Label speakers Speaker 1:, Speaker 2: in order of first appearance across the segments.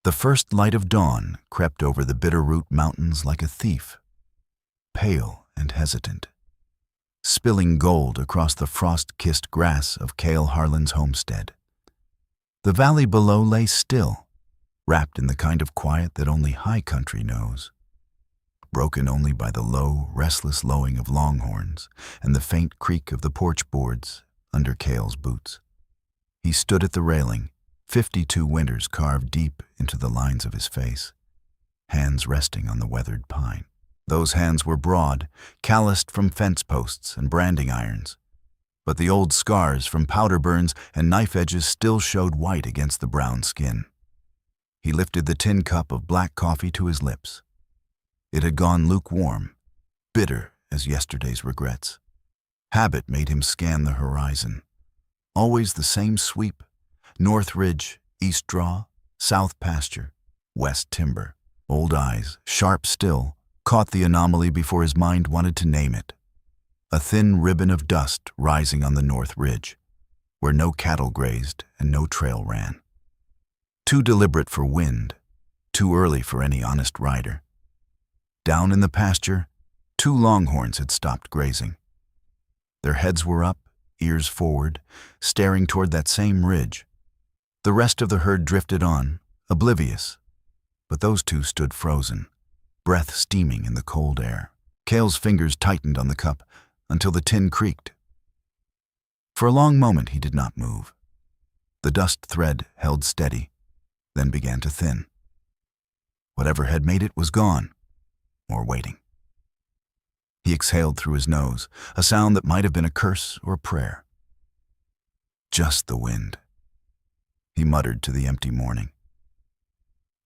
Speaker 1: The first light of dawn crept over the Bitterroot Mountains like a thief, pale and hesitant, spilling gold across the frost-kissed grass of Cale Harlan's homestead. The valley below lay still, wrapped in the kind of quiet that only high country knows, broken only by the low, restless lowing of longhorns and the faint creak of the porch boards under Cale's boots. He stood at the railing, 52 winters carved deep into the lines of his face, hands resting on the weathered pine. Those hands were broad, calloused from fence posts and branding irons, but the old scars from powder burns and knife edges still showed white against the brown skin. He lifted the tin cup of black coffee to his lips. It had gone lukewarm, bitter as yesterday's regrets. Habit made him scan the horizon. Always the same sweep: north ridge, east draw, south pasture, west timber. Old eyes, sharp still, caught the anomaly before his mind wanted to name it. A thin ribbon of dust rising on the north ridge, where no cattle grazed and no trail ran. Too deliberate for wind, too early for any honest rider. Down in the pasture, 2 longhorns had stopped grazing. Their heads were up, ears forward, staring toward that same ridge. The rest of the herd drifted on, oblivious, but those 2 stood frozen, breath steaming in the cold air. Cale's fingers tightened on the cup until the tin creaked. For a long moment he did not move. The dust thread held steady, then began to thin. Whatever had made it was gone, or waiting. He exhaled through his nose, a sound that might have been a curse or a prayer. Just the wind, he muttered to the empty morning.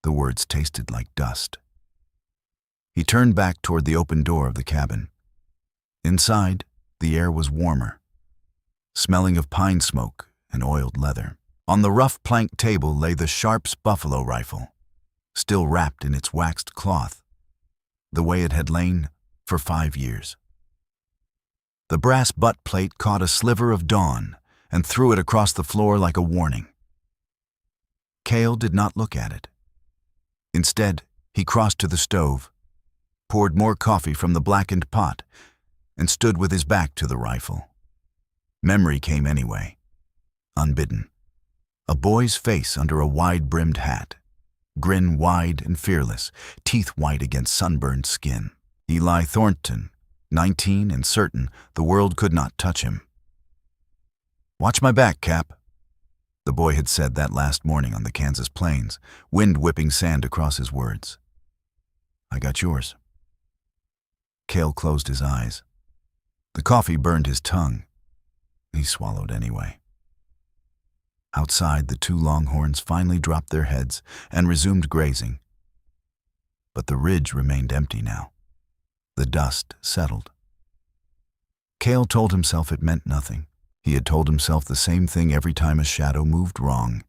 Speaker 1: The words tasted like dust. He turned back toward the open door of the cabin. Inside, the air was warmer, smelling of pine smoke and oiled leather. On the rough plank table lay the Sharp's buffalo rifle, still wrapped in its waxed cloth, the way it had lain for 5 years. The brass butt plate caught a sliver of dawn and threw it across the floor like a warning. Cale did not look at it. Instead, he crossed to the stove, poured more coffee from the blackened pot, and stood with his back to the rifle. Memory came anyway, unbidden. A boy's face under a wide-brimmed hat, grin wide and fearless, teeth white against sunburned skin. Eli Thornton, 19 and certain the world could not touch him. "Watch my back, Cap," the boy had said that last morning on the Kansas plains, wind whipping sand across his words. "I got yours." Cale closed his eyes. The coffee burned his tongue. He swallowed anyway. Outside, the 2 longhorns finally dropped their heads and resumed grazing. But the ridge remained empty now. The dust settled. Cale told himself it meant nothing. He had told himself the same thing every time a shadow moved wrong,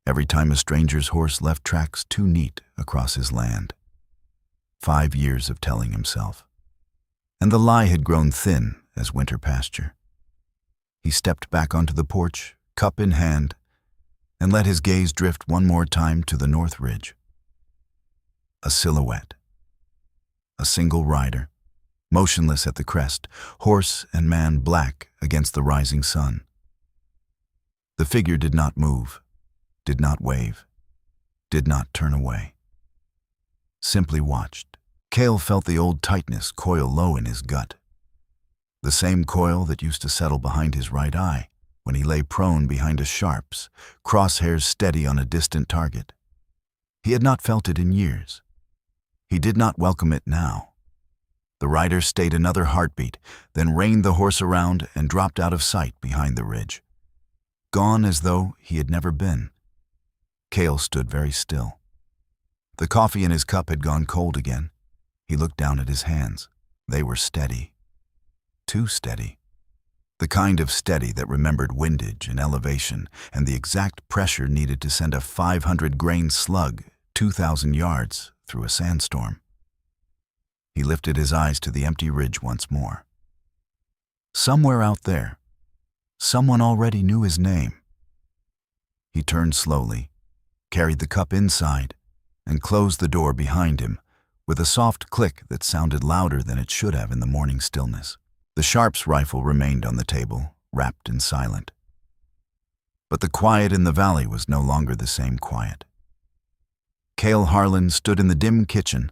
Speaker 1: every time a stranger's horse left tracks too neat across his land. 5 years of telling himself. And the lie had grown thin as winter pasture. He stepped back onto the porch, cup in hand, and let his gaze drift one more time to the north ridge. A silhouette. A single rider, motionless at the crest, horse and man black against the rising sun. The figure did not move, did not wave, did not turn away. Simply watched. Cale felt the old tightness coil low in his gut. The same coil that used to settle behind his right eye when he lay prone behind a Sharp's, crosshairs steady on a distant target. He had not felt it in years. He did not welcome it now. The rider stayed another heartbeat, then reined the horse around and dropped out of sight behind the ridge. Gone as though he had never been. Cale stood very still. The coffee in his cup had gone cold again. He looked down at his hands. They were steady. Too steady. The kind of steady that remembered windage and elevation and the exact pressure needed to send a 500-grain slug 2,000 yards through a sandstorm. He lifted his eyes to the empty ridge once more. Somewhere out there, someone already knew his name. He turned slowly, carried the cup inside, and closed the door behind him with a soft click that sounded louder than it should have in the morning stillness. The Sharp's rifle remained on the table, wrapped and silent. But the quiet in the valley was no longer the same quiet. Cale Harlan stood in the dim kitchen,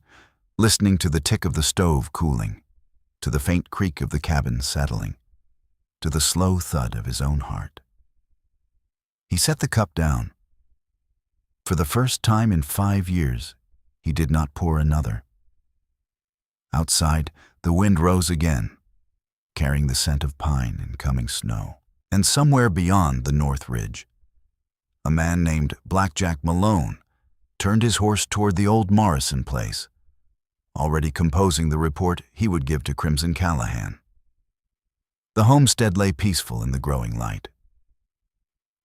Speaker 1: listening to the tick of the stove cooling, to the faint creak of the cabin settling, to the slow thud of his own heart. He set the cup down. For the first time in 5 years, he did not pour another. Outside, the wind rose again, carrying the scent of pine and coming snow. And somewhere beyond the North Ridge, a man named Blackjack Malone turned his horse toward the old Morrison place, already composing the report he would give to Crimson Callahan. The homestead lay peaceful in the growing light.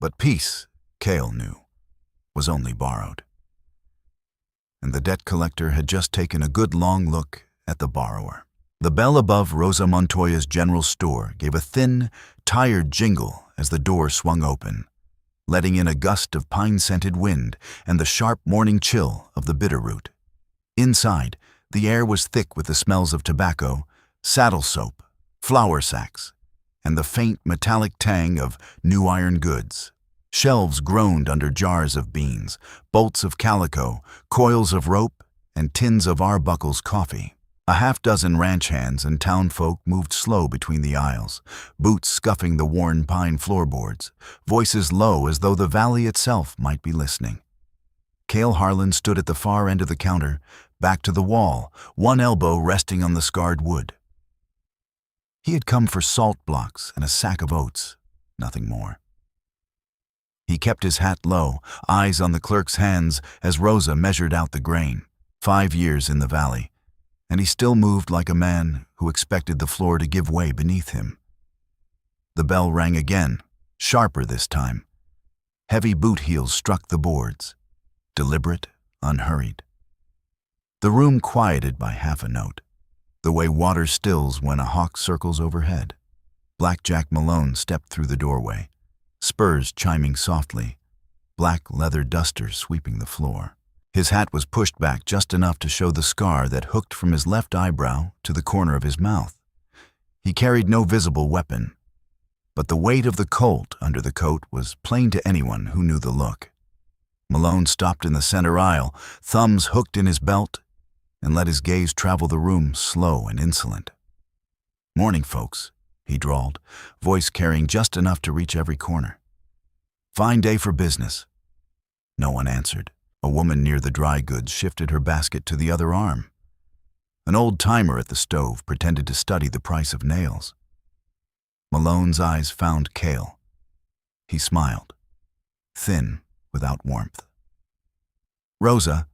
Speaker 1: But peace, Cale knew, was only borrowed. And the debt collector had just taken a good long look at the borrower. The bell above Rosa Montoya's general store gave a thin, tired jingle as the door swung open, letting in a gust of pine-scented wind and the sharp morning chill of the Bitterroot. Inside, the air was thick with the smells of tobacco, saddle soap, flour sacks, and the faint metallic tang of new iron goods. Shelves groaned under jars of beans, bolts of calico, coils of rope, and tins of Arbuckle's coffee. A half-dozen ranch hands and townfolk moved slow between the aisles, boots scuffing the worn pine floorboards, voices low as though the valley itself might be listening. Cale Harlan stood at the far end of the counter, back to the wall, one elbow resting on the scarred wood. He had come for salt blocks and a sack of oats, nothing more. He kept his hat low, eyes on the clerk's hands as Rosa measured out the grain. 5 years in the valley, and he still moved like a man who expected the floor to give way beneath him. The bell rang again, sharper this time. Heavy boot heels struck the boards, deliberate, unhurried. The room quieted by half a note, the way water stills when a hawk circles overhead. Blackjack Malone stepped through the doorway, spurs chiming softly, black leather duster sweeping the floor. His hat was pushed back just enough to show the scar that hooked from his left eyebrow to the corner of his mouth. He carried no visible weapon, but the weight of the Colt under the coat was plain to anyone who knew the look. Malone stopped in the center aisle, thumbs hooked in his belt, and let his gaze travel the room slow and insolent. "Morning, folks," he drawled, voice carrying just enough to reach every corner. "Fine day for business." No one answered. A woman near the dry goods shifted her basket to the other arm. An old-timer at the stove pretended to study the price of nails. Malone's eyes found Cale. He smiled, thin, without warmth. "Rosa,"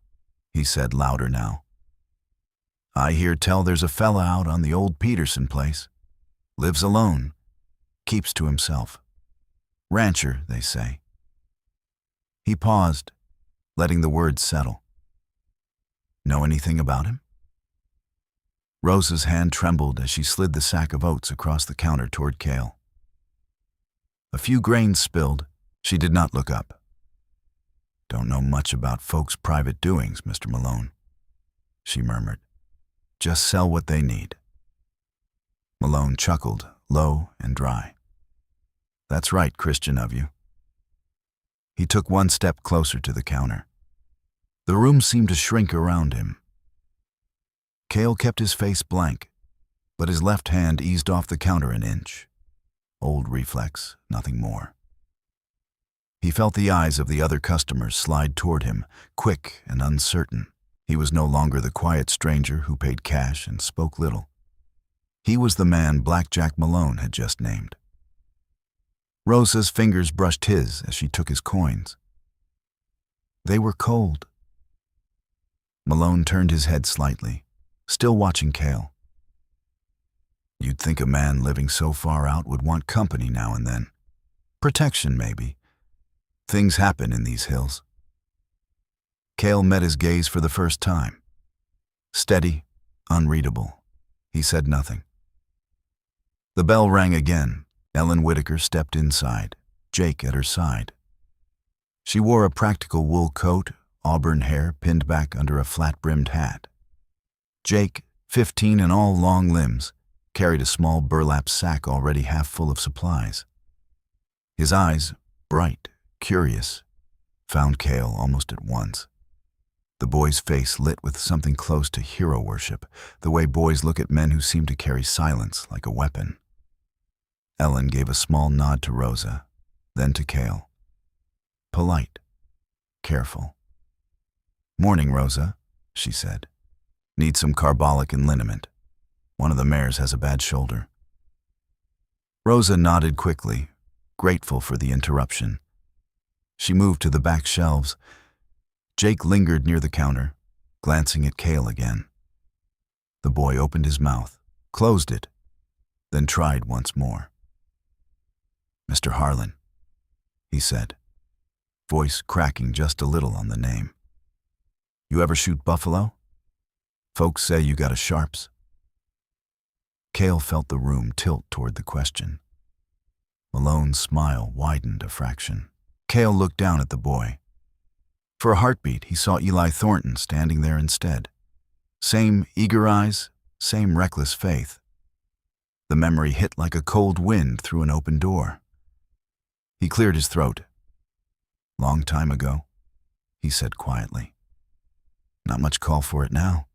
Speaker 1: he said louder now. "I hear tell there's a fella out on the old Peterson place. Lives alone. Keeps to himself. Rancher, they say." He paused, letting the words settle. "Know anything about him?" Rosa's hand trembled as she slid the sack of oats across the counter toward Cale. A few grains spilled. She did not look up. "Don't know much about folks' private doings, Mr. Malone," she murmured. "Just sell what they need." Malone chuckled, low and dry. "That's right, Christian of you." He took one step closer to the counter. The room seemed to shrink around him. Cale kept his face blank, but his left hand eased off the counter an inch. Old reflex, nothing more. He felt the eyes of the other customers slide toward him, quick and uncertain. He was no longer the quiet stranger who paid cash and spoke little. He was the man Blackjack Malone had just named. Rosa's fingers brushed his as she took his coins. They were cold. Malone turned his head slightly, still watching Cale. "You'd think a man living so far out would want company now and then. Protection, maybe. Things happen in these hills." Cale met his gaze for the first time. Steady, unreadable. He said nothing. The bell rang again. Ellen Whitaker stepped inside, Jake at her side. She wore a practical wool coat, auburn hair pinned back under a flat-brimmed hat. Jake, 15 and all long limbs, carried a small burlap sack already half full of supplies. His eyes, bright, curious, found Cale almost at once. The boy's face lit with something close to hero worship, the way boys look at men who seem to carry silence like a weapon. Ellen gave a small nod to Rosa, then to Cale. Polite, careful. "Morning, Rosa," she said. "Need some carbolic and liniment. One of the mares has a bad shoulder." Rosa nodded quickly, grateful for the interruption. She moved to the back shelves. Jake lingered near the counter, glancing at Cale again. The boy opened his mouth, closed it, then tried once more. "Mr. Harlan," he said, voice cracking just a little on the name. "You ever shoot buffalo? Folks say you got a sharps." Cale felt the room tilt toward the question. Malone's smile widened a fraction. Cale looked down at the boy. For a heartbeat, he saw Eli Thornton standing there instead. Same eager eyes, same reckless faith. The memory hit like a cold wind through an open door. He cleared his throat. "Long time ago," he said quietly. "Not much call for it now."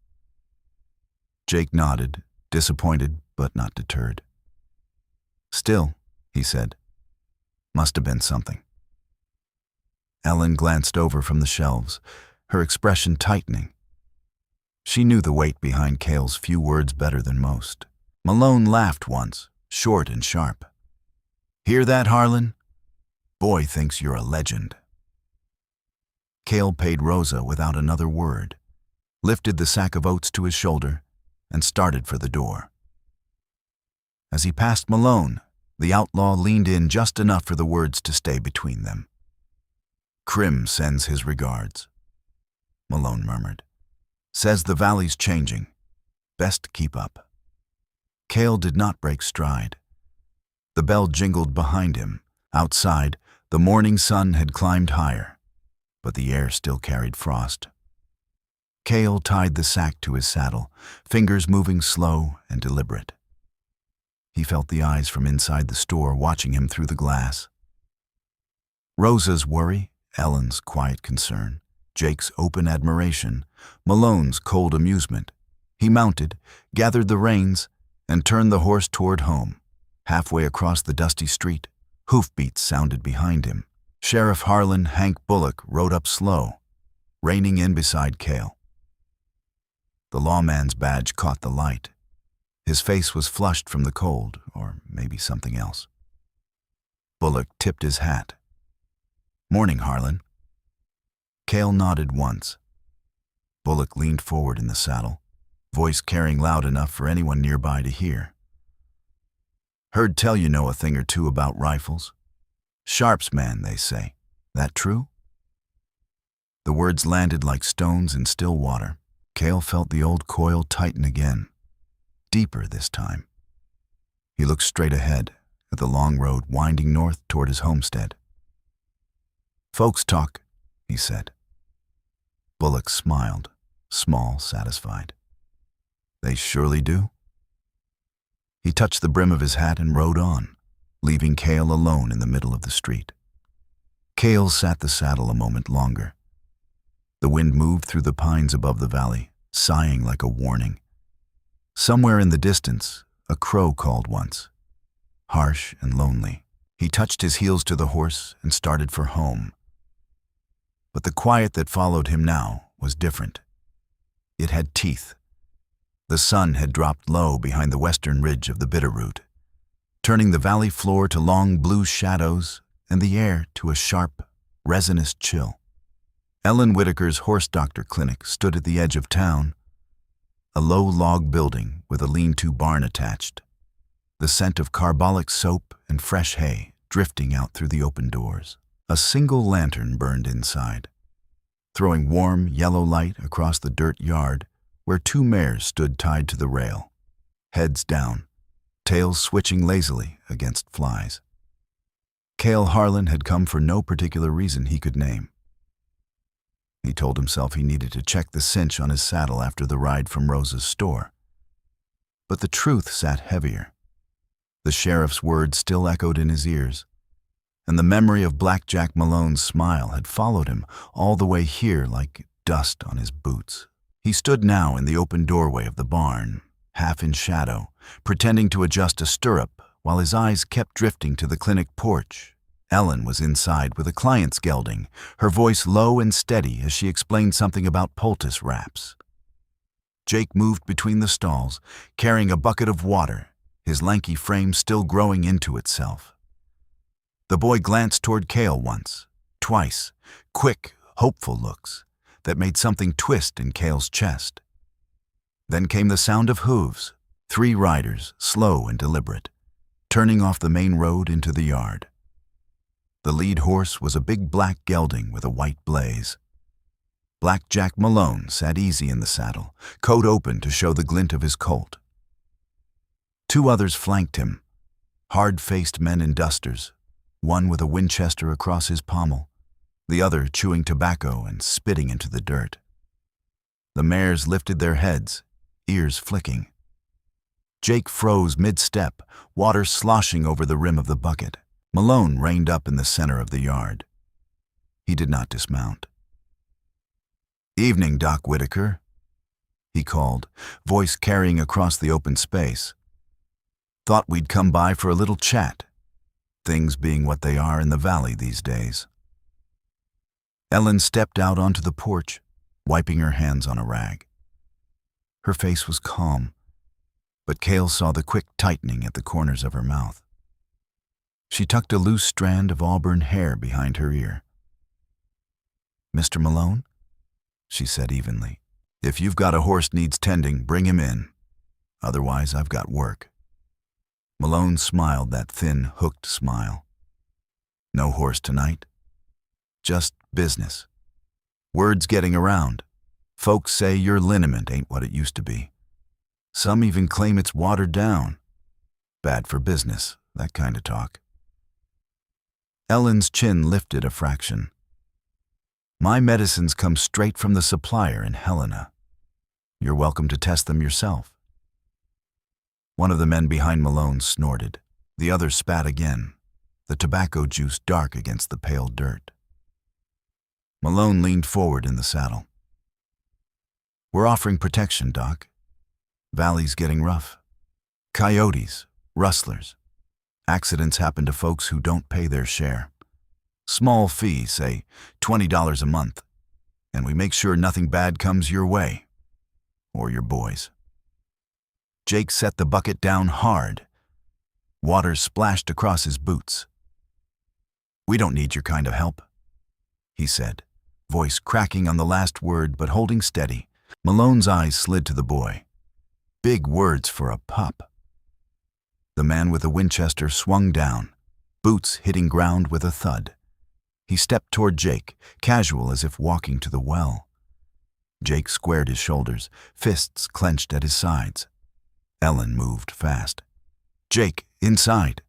Speaker 1: Jake nodded, disappointed but not deterred. "Still," he said, "must have been something." Ellen glanced over from the shelves, her expression tightening. She knew the weight behind Cale's few words better than most. Malone laughed once, short and sharp. "Hear that, Harlan? Boy thinks you're a legend." Cale paid Rosa without another word, lifted the sack of oats to his shoulder, and started for the door. As he passed Malone, the outlaw leaned in just enough for the words to stay between them. "Crim sends his regards," Malone murmured. "Says the valley's changing. Best keep up." Cale did not break stride. The bell jingled behind him. Outside, the morning sun had climbed higher, but the air still carried frost. Cale tied the sack to his saddle, fingers moving slow and deliberate. He felt the eyes from inside the store watching him through the glass. Rosa's worry, Ellen's quiet concern, Jake's open admiration, Malone's cold amusement. He mounted, gathered the reins, and turned the horse toward home. Halfway across the dusty street, hoofbeats sounded behind him. Sheriff Harlan Hank Bullock rode up slow, reining in beside Cale. The lawman's badge caught the light. His face was flushed from the cold, or maybe something else. Bullock tipped his hat. "Morning, Harlan." Cale nodded once. Bullock leaned forward in the saddle, voice carrying loud enough for anyone nearby to hear. "Heard tell you know a thing or two about rifles. Sharps man, they say. That true?" The words landed like stones in still water. Cale felt the old coil tighten again, deeper this time. He looked straight ahead at the long road winding north toward his homestead. "Folks talk," he said. Bullock smiled, small, satisfied. "They surely do." He touched the brim of his hat and rode on, leaving Cale alone in the middle of the street. Cale sat the saddle a moment longer. The wind moved through the pines above the valley, sighing like a warning. Somewhere in the distance, a crow called once, harsh and lonely. He touched his heels to the horse and started for home. But the quiet that followed him now was different. It had teeth. The sun had dropped low behind the western ridge of the Bitterroot, turning the valley floor to long blue shadows and the air to a sharp, resinous chill. Ellen Whitaker's horse doctor clinic stood at the edge of town, a low log building with a lean-to barn attached, the scent of carbolic soap and fresh hay drifting out through the open doors. A single lantern burned inside, throwing warm yellow light across the dirt yard where two mares stood tied to the rail, heads down, tails switching lazily against flies. Cale Harlan had come for no particular reason he could name. He told himself he needed to check the cinch on his saddle after the ride from Rosa's store. But the truth sat heavier. The sheriff's words still echoed in his ears, and the memory of Blackjack Malone's smile had followed him all the way here like dust on his boots. He stood now in the open doorway of the barn, half in shadow, pretending to adjust a stirrup while his eyes kept drifting to the clinic porch. Ellen was inside with a client's gelding, her voice low and steady as she explained something about poultice wraps. Jake moved between the stalls, carrying a bucket of water, his lanky frame still growing into itself. The boy glanced toward Cale once, twice, quick, hopeful looks that made something twist in Cale's chest. Then came the sound of hooves, 3 riders, slow and deliberate, turning off the main road into the yard. The lead horse was a big black gelding with a white blaze. Blackjack Malone sat easy in the saddle, coat open to show the glint of his colt. 2 others flanked him, hard-faced men in dusters, one with a Winchester across his pommel, the other chewing tobacco and spitting into the dirt. The mares lifted their heads, ears flicking. Jake froze mid-step, water sloshing over the rim of the bucket. Malone reined up in the center of the yard. He did not dismount. "Evening, Doc Whitaker," he called, voice carrying across the open space. "Thought we'd come by for a little chat, things being what they are in the valley these days." Ellen stepped out onto the porch, wiping her hands on a rag. Her face was calm, but Cale saw the quick tightening at the corners of her mouth. She tucked a loose strand of auburn hair behind her ear. "Mr. Malone?" she said evenly. "If you've got a horse needs tending, bring him in. Otherwise, I've got work." Malone smiled that thin, hooked smile. "No horse tonight? Just business. Word's getting around. Folks say your liniment ain't what it used to be. Some even claim it's watered down. Bad for business, that kind of talk." Ellen's chin lifted a fraction. "My medicines come straight from the supplier in Helena. You're welcome to test them yourself." One of the men behind Malone snorted. The other spat again, the tobacco juice dark against the pale dirt. Malone leaned forward in the saddle. "We're offering protection, Doc. Valley's getting rough. Coyotes, rustlers. Accidents happen to folks who don't pay their share. Small fee, say $20 a month, and we make sure nothing bad comes your way. Or your boys." Jake set the bucket down hard. Water splashed across his boots. "We don't need your kind of help," he said, voice cracking on the last word but holding steady. Malone's eyes slid to the boy. Big words for a pup. The man with the Winchester swung down, boots hitting ground with a thud. He stepped toward Jake, casual as if walking to the well. Jake squared his shoulders, fists clenched at his sides. Ellen moved fast. "Jake, inside."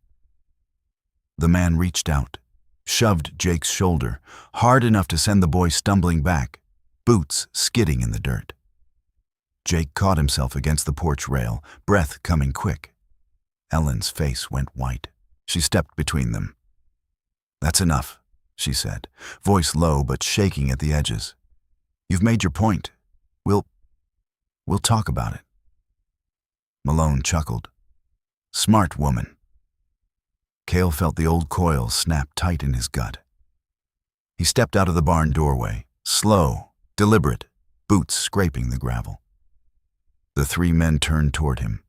Speaker 1: The man reached out, shoved Jake's shoulder, hard enough to send the boy stumbling back, boots skidding in the dirt. Jake caught himself against the porch rail, breath coming quick. Ellen's face went white. She stepped between them. "That's enough," she said, voice low but shaking at the edges. "You've made your point. We'll talk about it." Malone chuckled. "Smart woman." Cale felt the old coil snap tight in his gut. He stepped out of the barn doorway, slow, deliberate, boots scraping the gravel. The 3 men turned toward him.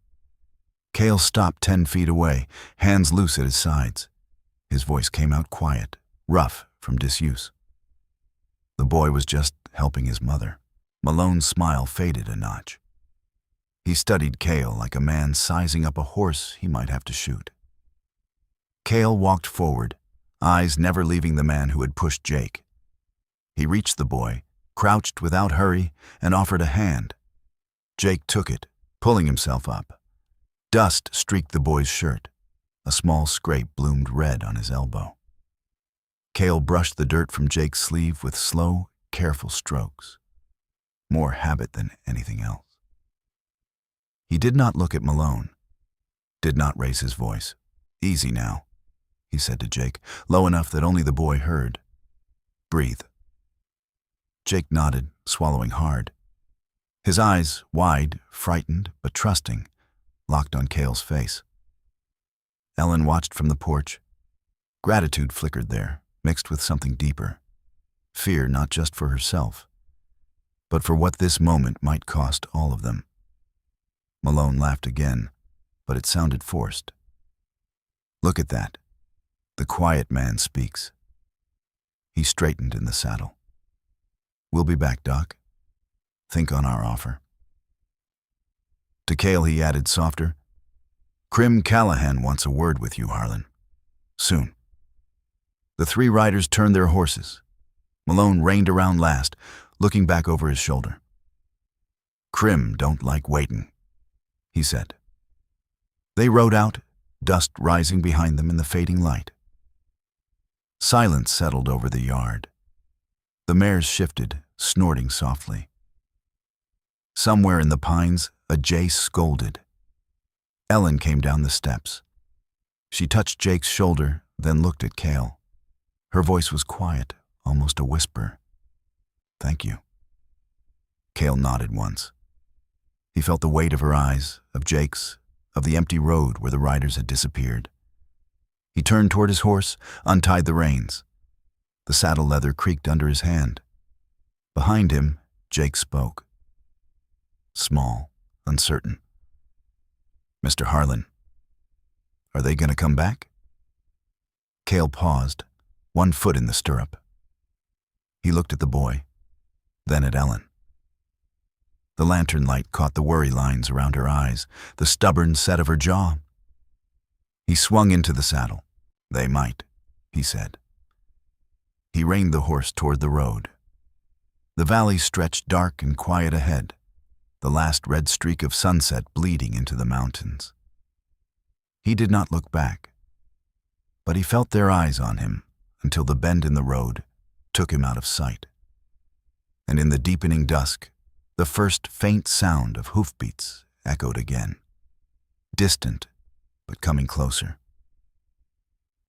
Speaker 1: Cale stopped 10 feet away, hands loose at his sides. His voice came out quiet, rough from disuse. The boy was just helping his mother. Malone's smile faded a notch. He studied Cale like a man sizing up a horse he might have to shoot. Cale walked forward, eyes never leaving the man who had pushed Jake. He reached the boy, crouched without hurry, and offered a hand. Jake took it, pulling himself up. Dust streaked the boy's shirt. A small scrape bloomed red on his elbow. Cale brushed the dirt from Jake's sleeve with slow, careful strokes. More habit than anything else. He did not look at Malone, did not raise his voice. "Easy now," he said to Jake, low enough that only the boy heard. "Breathe." Jake nodded, swallowing hard. His eyes, wide, frightened but trusting, locked on Cale's face. Ellen watched from the porch. Gratitude flickered there, mixed with something deeper. Fear not just for herself, but for what this moment might cost all of them. Malone laughed again, but it sounded forced. "Look at that. The quiet man speaks." He straightened in the saddle. "We'll be back, Doc. Think on our offer." To Cale he added softer, "Crim Callahan wants a word with you, Harlan. Soon." The three riders turned their horses. Malone reined around last, looking back over his shoulder. "Crim don't like waiting," he said. They rode out, dust rising behind them in the fading light. Silence settled over the yard. The mares shifted, snorting softly. Somewhere in the pines, a jay scolded. Ellen came down the steps. She touched Jake's shoulder, then looked at Cale. Her voice was quiet, almost a whisper. "Thank you." Cale nodded once. He felt the weight of her eyes, of Jake's, of the empty road where the riders had disappeared. He turned toward his horse, untied the reins. The saddle leather creaked under his hand. Behind him, Jake spoke. Small, uncertain. "Mr. Harlan, are they going to come back?" Cale paused, one foot in the stirrup. He looked at the boy, then at Ellen. The lantern light caught the worry lines around her eyes, the stubborn set of her jaw. He swung into the saddle. "They might," he said. He reined the horse toward the road. The valley stretched dark and quiet ahead, the last red streak of sunset bleeding into the mountains. He did not look back, but he felt their eyes on him until the bend in the road took him out of sight. And in the deepening dusk, the first faint sound of hoofbeats echoed again, distant but coming closer.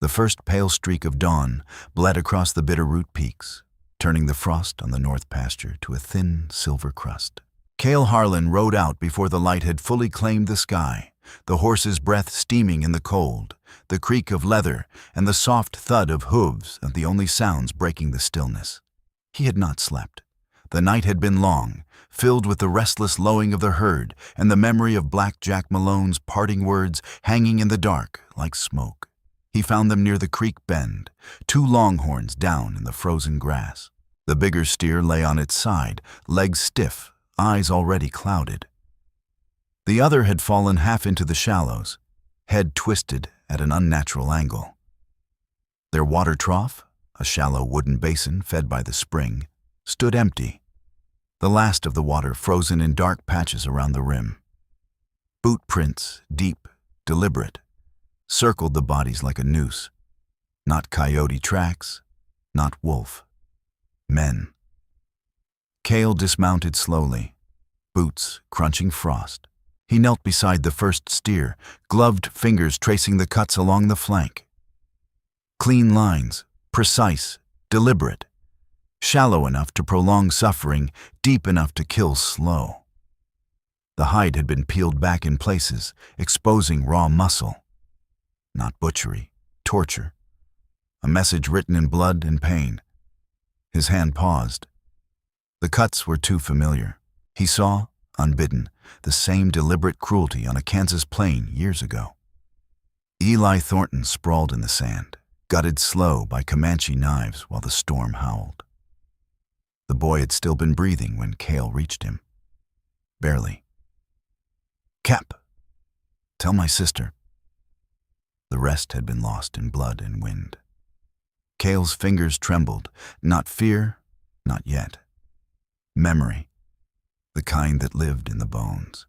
Speaker 1: The first pale streak of dawn bled across the Bitterroot peaks, turning the frost on the north pasture to a thin silver crust. Cale Harlan rode out before the light had fully claimed the sky, the horse's breath steaming in the cold, the creak of leather and the soft thud of hooves the only sounds breaking the stillness. He had not slept. The night had been long, filled with the restless lowing of the herd and the memory of Black Jack Malone's parting words hanging in the dark like smoke. He found them near the creek bend, two longhorns down in the frozen grass. The bigger steer lay on its side, legs stiff, eyes already clouded. The other had fallen half into the shallows, head twisted at an unnatural angle. Their water trough, a shallow wooden basin fed by the spring, stood empty, the last of the water frozen in dark patches around the rim. Boot prints, deep, deliberate, circled the bodies like a noose. Not coyote tracks, not wolf. Men. Cale dismounted slowly, boots crunching frost. He knelt beside the first steer, gloved fingers tracing the cuts along the flank. Clean lines, precise, deliberate. Shallow enough to prolong suffering, deep enough to kill slow. The hide had been peeled back in places, exposing raw muscle. Not butchery, torture. A message written in blood and pain. His hand paused. The cuts were too familiar. He saw, unbidden, the same deliberate cruelty on a Kansas plain years ago. Eli Thornton sprawled in the sand, gutted slow by Comanche knives while the storm howled. The boy had still been breathing when Cale reached him. Barely. "Cap, tell my sister." The rest had been lost in blood and wind. Cale's fingers trembled, not fear, not yet. Memory, the kind that lived in the bones.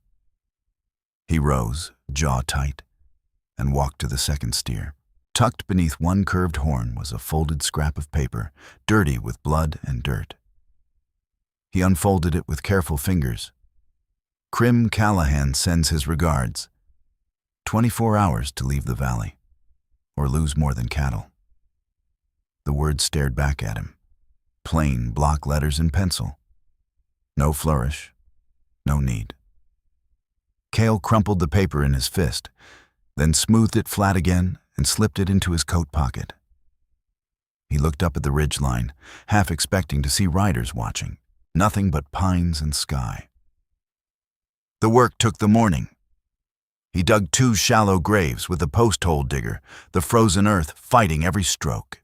Speaker 1: He rose, jaw tight, and walked to the second steer. Tucked beneath one curved horn was a folded scrap of paper, dirty with blood and dirt. He unfolded it with careful fingers. Crimson Callahan sends his regards. 24 hours to leave the valley, or lose more than cattle. The words stared back at him. Plain block letters in pencil. No flourish, no need. Cale crumpled the paper in his fist, then smoothed it flat again and slipped it into his coat pocket. He looked up at the ridgeline, half expecting to see riders watching. Nothing but pines and sky. The work took the morning. He dug 2 shallow graves with a post-hole digger, the frozen earth fighting every stroke.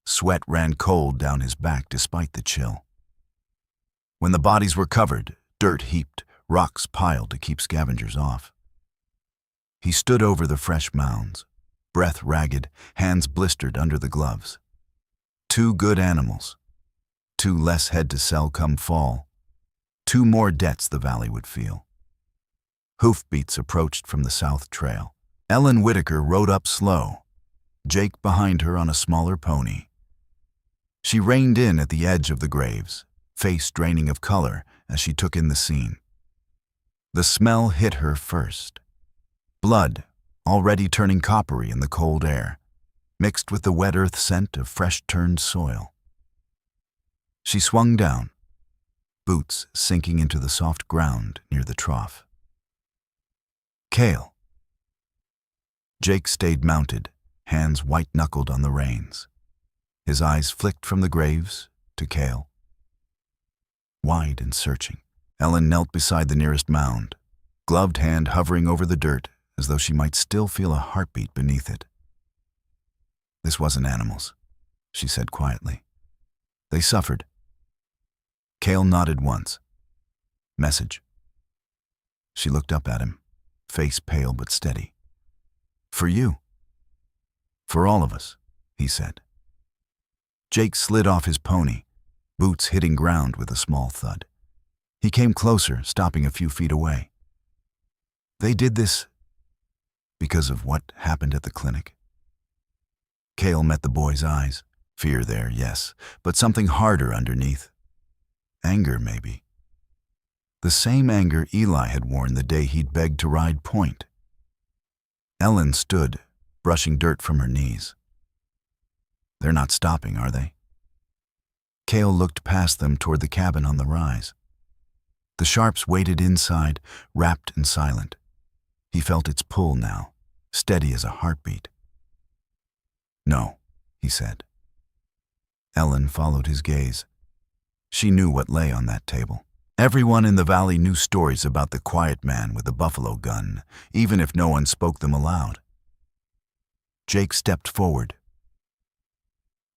Speaker 1: Sweat ran cold down his back despite the chill. When the bodies were covered, dirt heaped, rocks piled to keep scavengers off. He stood over the fresh mounds, breath ragged, hands blistered under the gloves. 2 good animals. 2 less head to sell come fall. 2 more debts the valley would feel. Hoofbeats approached from the south trail. Ellen Whitaker rode up slow, Jake behind her on a smaller pony. She reined in at the edge of the graves, face draining of color as she took in the scene. The smell hit her first. Blood, already turning coppery in the cold air, mixed with the wet earth scent of fresh-turned soil. She swung down, boots sinking into the soft ground near the trough. Cale. Jake stayed mounted, hands white-knuckled on the reins. His eyes flicked from the graves to Cale. Wide and searching, Ellen knelt beside the nearest mound, gloved hand hovering over the dirt as though she might still feel a heartbeat beneath it. "This wasn't animals," she said quietly. "They suffered." Cale nodded once. "Message." She looked up at him, face pale but steady. "For you." "For all of us," he said. Jake slid off his pony, boots hitting ground with a small thud. He came closer, stopping a few feet away. "They did this because of what happened at the clinic?" Cale met the boy's eyes. Fear there, yes, but something harder underneath. Anger, maybe. The same anger Eli had worn the day he'd begged to ride point. Ellen stood, brushing dirt from her knees. "They're not stopping, are they?" Cale looked past them toward the cabin on the rise. The Sharps waited inside, wrapped and silent. He felt its pull now, steady as a heartbeat. "No," he said. Ellen followed his gaze. She knew what lay on that table. Everyone in the valley knew stories about the quiet man with the buffalo gun, even if no one spoke them aloud. Jake stepped forward.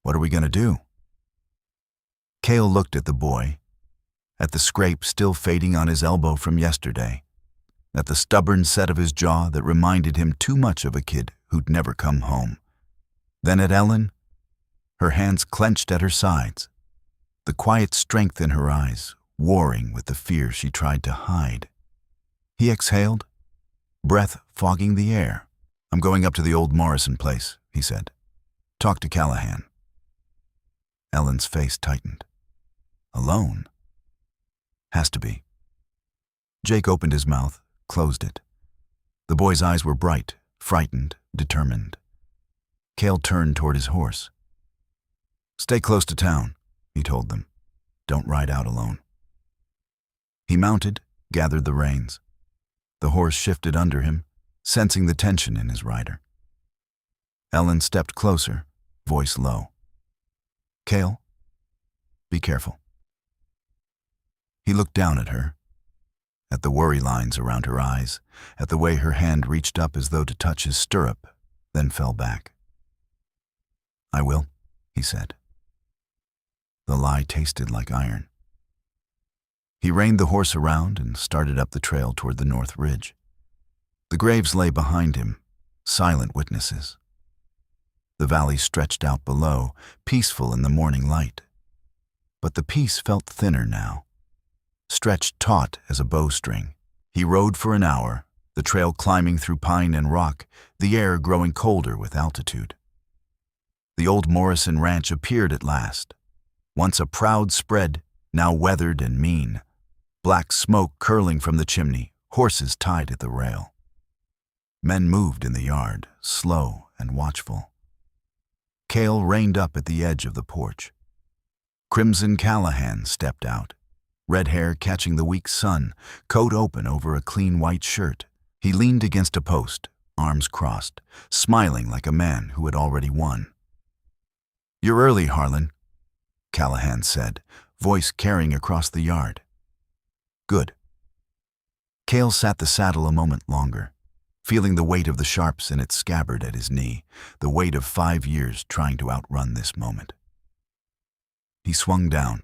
Speaker 1: "What are we going to do?" Cale looked at the boy, at the scrape still fading on his elbow from yesterday, at the stubborn set of his jaw that reminded him too much of a kid who'd never come home. Then at Ellen, her hands clenched at her sides, the quiet strength in her eyes warring with the fear she tried to hide. He exhaled, breath fogging the air. "I'm going up to the old Morrison place," he said. "Talk to Callahan." Ellen's face tightened. "Alone?" "Has to be." Jake opened his mouth, closed it. The boy's eyes were bright, frightened, determined. Cale turned toward his horse. "Stay close to town," he told them. "Don't ride out alone." He mounted, gathered the reins. The horse shifted under him, sensing the tension in his rider. Ellen stepped closer, voice low. "Cale, be careful." He looked down at her, at the worry lines around her eyes, at the way her hand reached up as though to touch his stirrup, then fell back. "I will," he said. The lie tasted like iron. He reined the horse around and started up the trail toward the north ridge. The graves lay behind him, silent witnesses. The valley stretched out below, peaceful in the morning light. But the peace felt thinner now, stretched taut as a bowstring. He rode for an hour, the the trail climbing through pine and rock, the air growing colder with altitude. The old Morrison ranch appeared at last, once a proud spread, now weathered and mean, black smoke curling from the chimney, horses tied at the rail. Men moved in the yard, slow and watchful. Cale reined up at the edge of the porch. Crimson Callahan stepped out, red hair catching the weak sun, coat open over a clean white shirt. He leaned against a post, arms crossed, smiling like a man who had already won. "You're early, Harlan," Callahan said, voice carrying across the yard. "Good." Cale sat the saddle a moment longer, feeling the weight of the sharps in its scabbard at his knee, the weight of 5 years trying to outrun this moment. He swung down.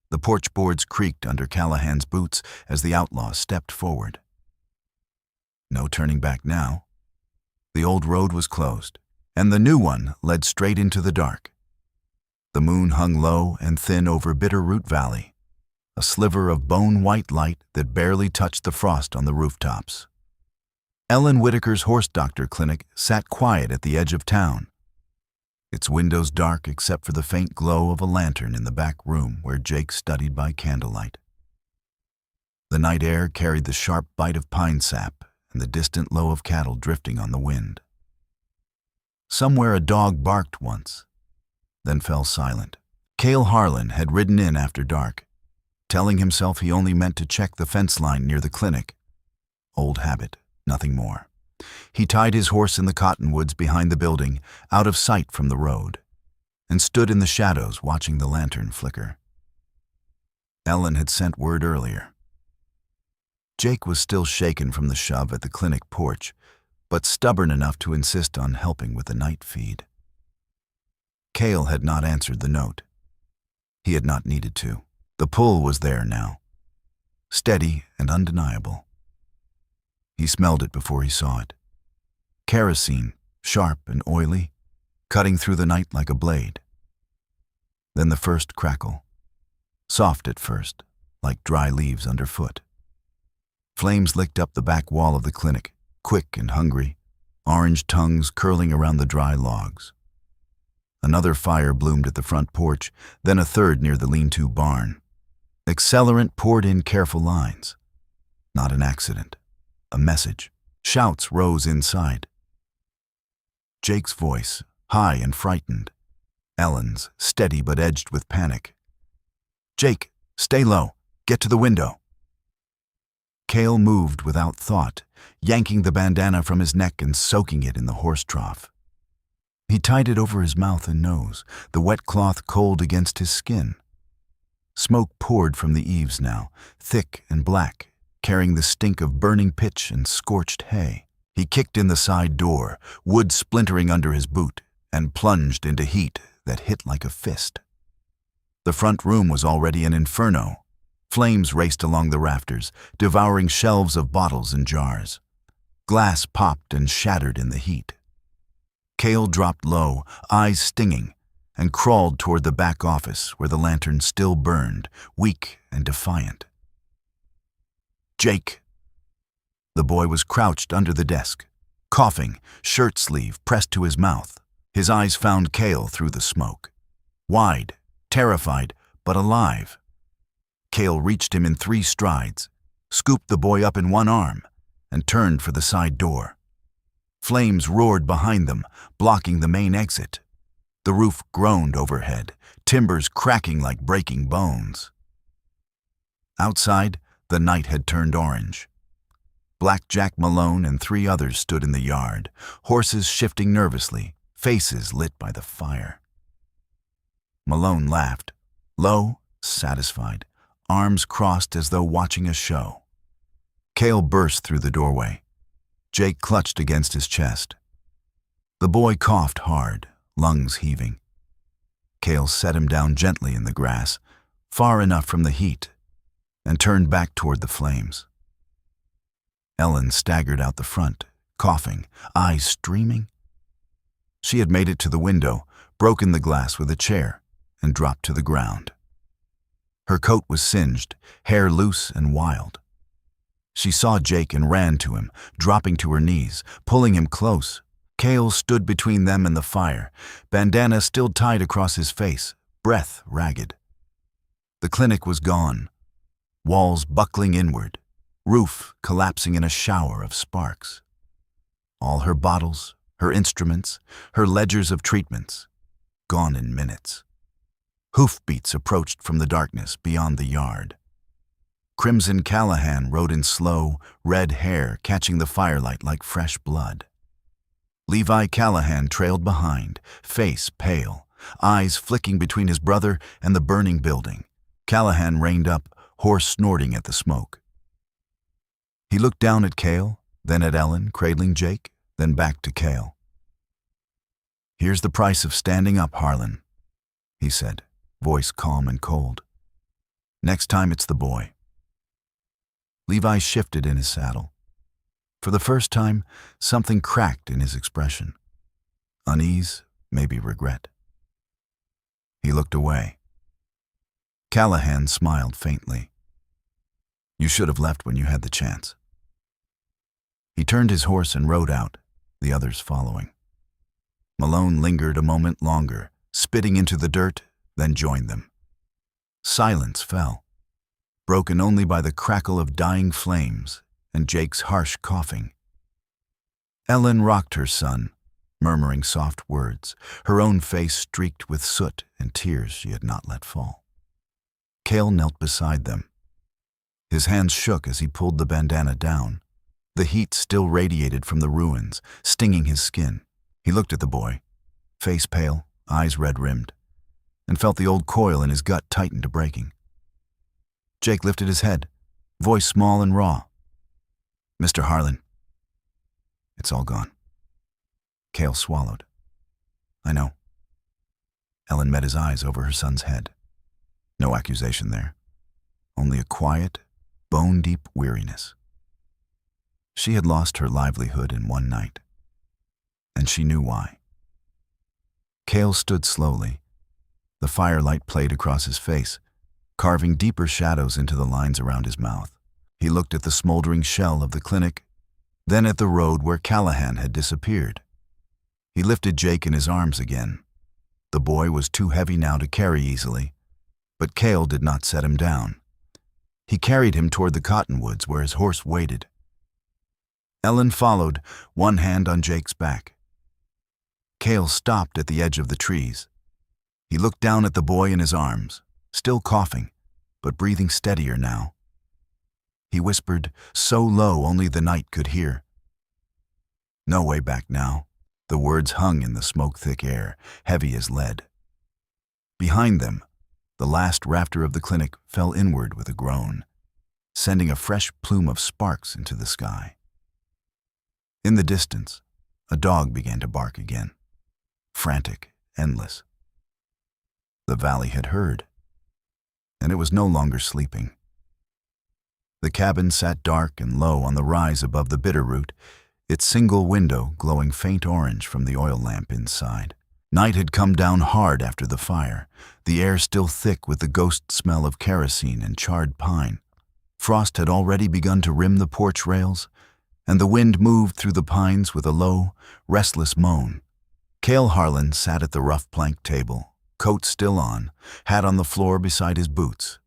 Speaker 1: The porch boards creaked under Callahan's boots as the outlaw stepped forward. No turning back now. The old road was closed, and the new one led straight into the dark. The moon hung low and thin over Bitterroot Valley, a sliver of bone-white light that barely touched the frost on the rooftops. Ellen Whitaker's horse doctor clinic sat quiet at the edge of town, its windows dark except for the faint glow of a lantern in the back room where Jake studied by candlelight. The night air carried the sharp bite of pine sap and the distant low of cattle drifting on the wind. Somewhere a dog barked once, then fell silent. Cale Harlan had ridden in after dark, telling himself he only meant to check the fence line near the clinic. Old habit, nothing more. He tied his horse in the cottonwoods behind the building, out of sight from the road, and stood in the shadows watching the lantern flicker. Ellen had sent word earlier. Jake was still shaken from the shove at the clinic porch, but stubborn enough to insist on helping with the night feed. Cale had not answered the note. He had not needed to. The pull was there now, steady and undeniable. He smelled it before he saw it. Kerosene, sharp and oily, cutting through the night like a blade. Then the first crackle, soft at first, like dry leaves underfoot. Flames licked up the back wall of the clinic, quick and hungry, orange tongues curling around the dry logs. Another fire bloomed at the front porch, then a third near the lean-to barn. Accelerant poured in careful lines. Not an accident. A message. Shouts rose inside. Jake's voice, high and frightened. Ellen's, steady but edged with panic. "Jake, stay low. Get to the window." Cale moved without thought, yanking the bandana from his neck and soaking it in the horse trough. He tied it over his mouth and nose, the wet cloth cold against his skin. Smoke poured from the eaves now, thick and black, carrying the stink of burning pitch and scorched hay. He kicked in the side door, wood splintering under his boot, and plunged into heat that hit like a fist. The front room was already an inferno. Flames raced along the rafters, devouring shelves of bottles and jars. Glass popped and shattered in the heat. Cale dropped low, eyes stinging, and crawled toward the back office where the lantern still burned, weak and defiant. "Jake!" The boy was crouched under the desk, coughing, shirt sleeve pressed to his mouth. His eyes found Cale through the smoke. Wide, terrified, but alive. Cale reached him in 3 strides, scooped the boy up in one arm, and turned for the side door. Flames roared behind them, blocking the main exit. The roof groaned overhead, timbers cracking like breaking bones. Outside, the night had turned orange. Black Jack Malone and 3 others stood in the yard, horses shifting nervously, faces lit by the fire. Malone laughed, low, satisfied, arms crossed as though watching a show. Cale burst through the doorway. Jake clutched against his chest. The boy coughed hard, lungs heaving. Cale set him down gently in the grass, far enough from the heat, and turned back toward the flames. Ellen staggered out the front, coughing, eyes streaming. She had made it to the window, broken the glass with a chair, and dropped to the ground. Her coat was singed, hair loose and wild. She saw Jake and ran to him, dropping to her knees, pulling him close. Cale stood between them and the fire, bandana still tied across his face, breath ragged. The clinic was gone, walls buckling inward, roof collapsing in a shower of sparks. All her bottles, her instruments, her ledgers of treatments, gone in minutes. Hoofbeats approached from the darkness beyond the yard. Crimson Callahan rode in slow, red hair catching the firelight like fresh blood. Levi Callahan trailed behind, face pale, eyes flicking between his brother and the burning building. Callahan reined up, horse snorting at the smoke. He looked down at Cale, then at Ellen, cradling Jake, then back to Cale. "Here's the price of standing up, Harlan," he said, voice calm and cold. "Next time it's the boy." Levi shifted in his saddle. For the first time, something cracked in his expression. Unease, maybe regret. He looked away. Callahan smiled faintly. "You should have left when you had the chance." He turned his horse and rode out, the others following. Malone lingered a moment longer, spitting into the dirt, then joined them. Silence fell, broken only by the crackle of dying flames and Jake's harsh coughing. Ellen rocked her son, murmuring soft words, her own face streaked with soot and tears she had not let fall. Cale knelt beside them. His hands shook as he pulled the bandana down. The heat still radiated from the ruins, stinging his skin. He looked at the boy, face pale, eyes red-rimmed, and felt the old coil in his gut tighten to breaking. Jake lifted his head, voice small and raw. "Mr. Harlan, it's all gone." Cale swallowed. "I know." Ellen met his eyes over her son's head. No accusation there, only a quiet, bone-deep weariness. She had lost her livelihood in one night, and she knew why. Cale stood slowly. The firelight played across his face, carving deeper shadows into the lines around his mouth. He looked at the smoldering shell of the clinic, then at the road where Callahan had disappeared. He lifted Jake in his arms again. The boy was too heavy now to carry easily, but Cale did not set him down. He carried him toward the cottonwoods where his horse waited. Ellen followed, one hand on Jake's back. Cale stopped at the edge of the trees. He looked down at the boy in his arms, still coughing, but breathing steadier now. He whispered, so low only the night could hear. "No way back now." The words hung in the smoke-thick air, heavy as lead. Behind them, the last rafter of the clinic fell inward with a groan, sending a fresh plume of sparks into the sky. In the distance, a dog began to bark again, frantic, endless. The valley had heard, and it was no longer sleeping. The cabin sat dark and low on the rise above the Bitterroot, its single window glowing faint orange from the oil lamp inside. Night had come down hard after the fire, the air still thick with the ghost smell of kerosene and charred pine. Frost had already begun to rim the porch rails, and the wind moved through the pines with a low, restless moan. Cale Harlan sat at the rough plank table, coat still on, hat on the floor beside his boots.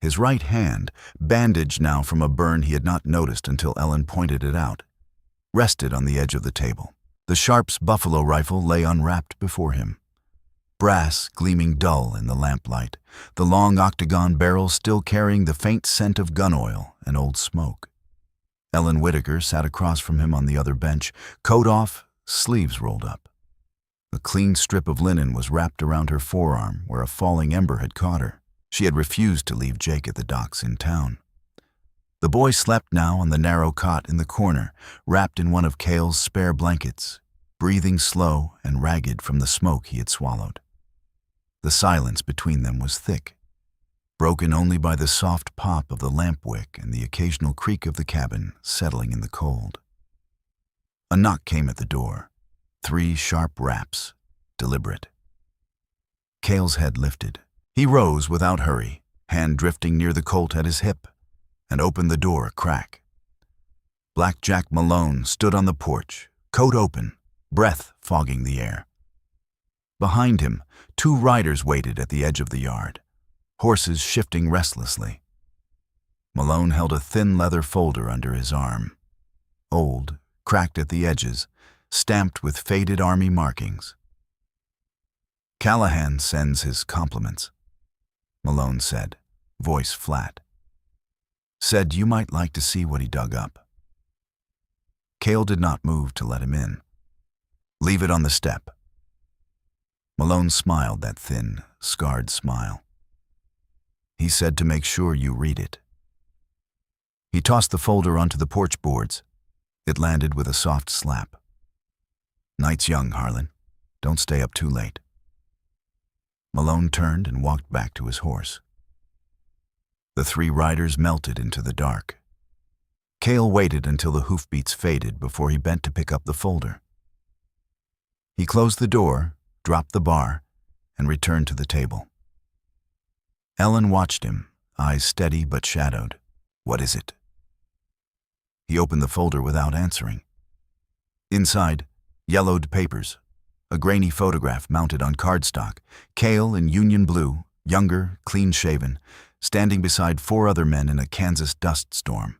Speaker 1: His right hand, bandaged now from a burn he had not noticed until Ellen pointed it out, rested on the edge of the table. The Sharp's buffalo rifle lay unwrapped before him, brass gleaming dull in the lamplight, the long octagon barrel still carrying the faint scent of gun oil and old smoke. Ellen Whitaker sat across from him on the other bench, coat off, sleeves rolled up. A clean strip of linen was wrapped around her forearm where a falling ember had caught her. She had refused to leave Jake at the docks in town. The boy slept now on the narrow cot in the corner, wrapped in one of Cale's spare blankets, breathing slow and ragged from the smoke he had swallowed. The silence between them was thick, broken only by the soft pop of the lamp wick and the occasional creak of the cabin settling in the cold. A knock came at the door, 3 sharp raps, deliberate. Cale's head lifted. He rose without hurry, hand drifting near the Colt at his hip. and opened the door a crack. Black Jack Malone stood on the porch, coat open, breath fogging the air. Behind him, 2 riders waited at the edge of the yard, horses shifting restlessly. Malone held a thin leather folder under his arm, old, cracked at the edges, stamped with faded army markings. "Callahan sends his compliments," Malone said, voice flat. "Said you might like to see what he dug up." Cale did not move to let him in. "Leave it on the step." Malone smiled that thin, scarred smile. "He said to make sure you read it." He tossed the folder onto the porch boards. It landed with a soft slap. "Night's young, Harlan. Don't stay up too late." Malone turned and walked back to his horse. The 3 riders melted into the dark. Cale waited until the hoofbeats faded before he bent to pick up the folder. He closed the door, dropped the bar, and returned to the table. Ellen watched him, eyes steady but shadowed. "What is it?" He opened the folder without answering. Inside, yellowed papers, a grainy photograph mounted on cardstock, Cale in Union blue, younger, clean-shaven, standing beside 4 other men in a Kansas dust storm.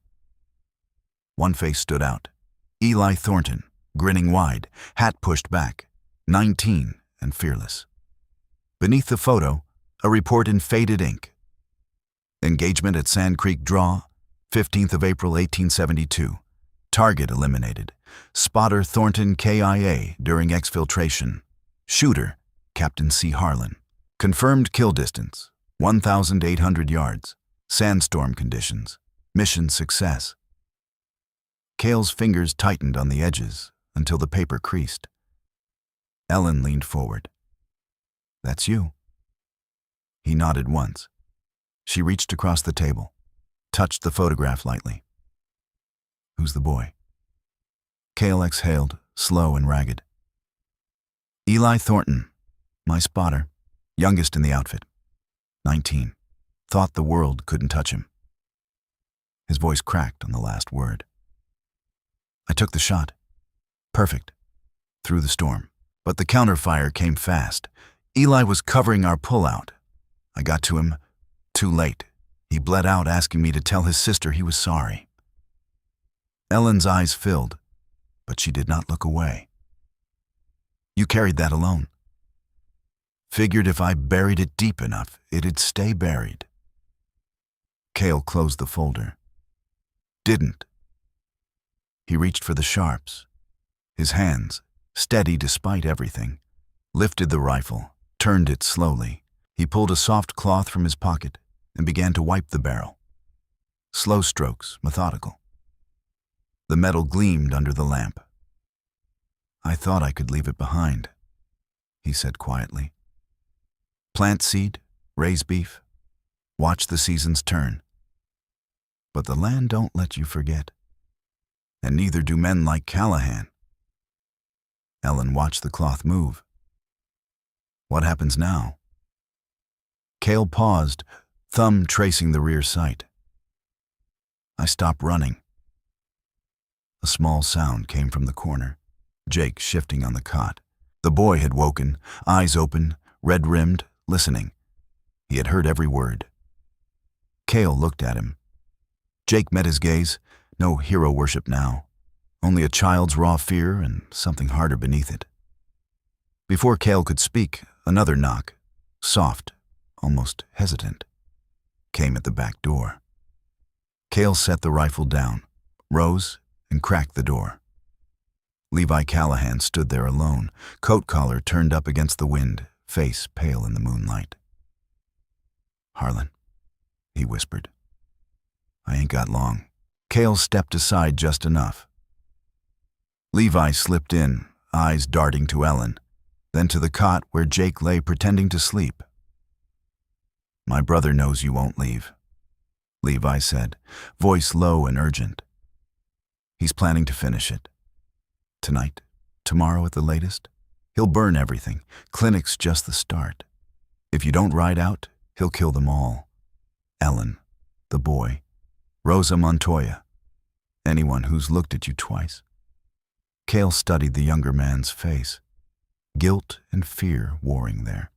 Speaker 1: One face stood out. Eli Thornton, grinning wide, hat pushed back, 19 and fearless. Beneath the photo, a report in faded ink. Engagement at Sand Creek Draw, 15th of April 1872. Target eliminated. Spotter Thornton KIA during exfiltration. Shooter, Captain C. Harlan. Confirmed kill distance, 1,800 yards. Sandstorm conditions. Mission success. Cale's fingers tightened on the edges until the paper creased. Ellen leaned forward. "That's you." He nodded once. She reached across the table, touched the photograph lightly. "Who's the boy?" Cale exhaled, slow and ragged. "Eli Thornton, my spotter, youngest in the outfit. 19. Thought the world couldn't touch him." His voice cracked on the last word. "I took the shot. Perfect. Through the storm. But the counterfire came fast. Eli was covering our pullout. I got to him too late. He bled out asking me to tell his sister he was sorry." Ellen's eyes filled, but she did not look away. "You carried that alone?" "Figured if I buried it deep enough, it'd stay buried." Cale closed the folder. "Didn't." He reached for the sharps. His hands, steady despite everything, lifted the rifle, turned it slowly. He pulled a soft cloth from his pocket and began to wipe the barrel. Slow strokes, methodical. The metal gleamed under the lamp. "I thought I could leave it behind," he said quietly. "Plant seed, raise beef, watch the seasons turn. But the land don't let you forget. And neither do men like Callahan." Ellen watched the cloth move. "What happens now?" Cale paused, thumb tracing the rear sight. "I stopped running." A small sound came from the corner, Jake shifting on the cot. The boy had woken, eyes open, red-rimmed, listening. He had heard every word. Cale looked at him. Jake met his gaze, no hero worship now, only a child's raw fear and something harder beneath it. Before Cale could speak, another knock, soft, almost hesitant, came at the back door. Cale set the rifle down, rose, and cracked the door. Levi Callahan stood there alone, coat collar turned up against the wind, face pale in the moonlight. "Harlan," he whispered. "I ain't got long." Cale stepped aside just enough. Levi slipped in, eyes darting to Ellen, then to the cot where Jake lay pretending to sleep. "My brother knows you won't leave," Levi said, voice low and urgent. "He's planning to finish it. Tonight, tomorrow at the latest. He'll burn everything. Clinic's just the start. If you don't ride out, he'll kill them all. Ellen, the boy, Rosa Montoya. Anyone who's looked at you twice. Cale studied the younger man's face. Guilt and fear warring there.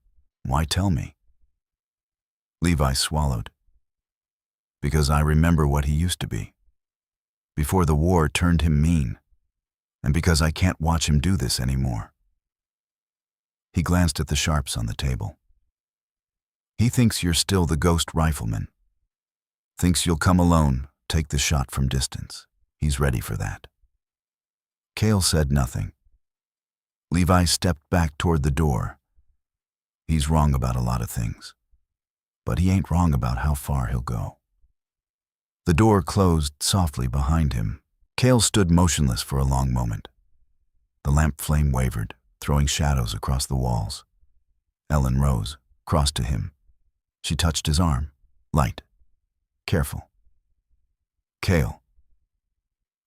Speaker 1: Why tell me? Levi swallowed. Because I remember what he used to be. Before the war turned him mean. And because I can't watch him do this anymore. He glanced at the sharps on the table. He thinks you're still the Ghost Rifleman. Thinks you'll come alone, take the shot from distance. He's ready for that. Cale said nothing. Levi stepped back toward the door. He's wrong about a lot of things. But he ain't wrong about how far he'll go. The door closed softly behind him. Cale stood motionless for a long moment. The lamp flame wavered, throwing shadows across the walls. Ellen rose, crossed to him. She touched his arm, light, careful. Cale.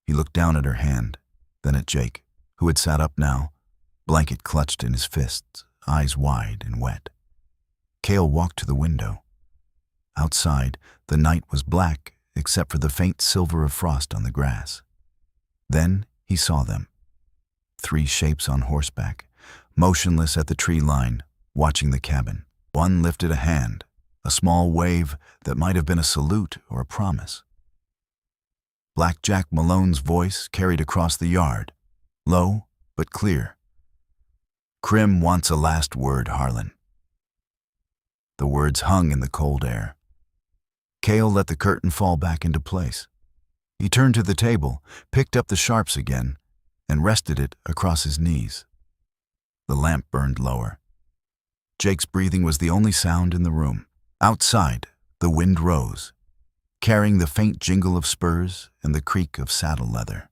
Speaker 1: He looked down at her hand, then at Jake, who had sat up now, blanket clutched in his fists, eyes wide and wet. Cale walked to the window. Outside, the night was black except for the faint silver of frost on the grass. Then he saw them. 3 shapes on horseback, motionless at the tree line, watching the cabin. One lifted a hand, a small wave that might have been a salute or a promise. Black Jack Malone's voice carried across the yard, low but clear. Crim wants a last word, Harlan. The words hung in the cold air. Cale let the curtain fall back into place. He turned to the table, picked up the sharps again, and rested it across his knees. The lamp burned lower. Jake's breathing was the only sound in the room. Outside, the wind rose, carrying the faint jingle of spurs and the creak of saddle leather.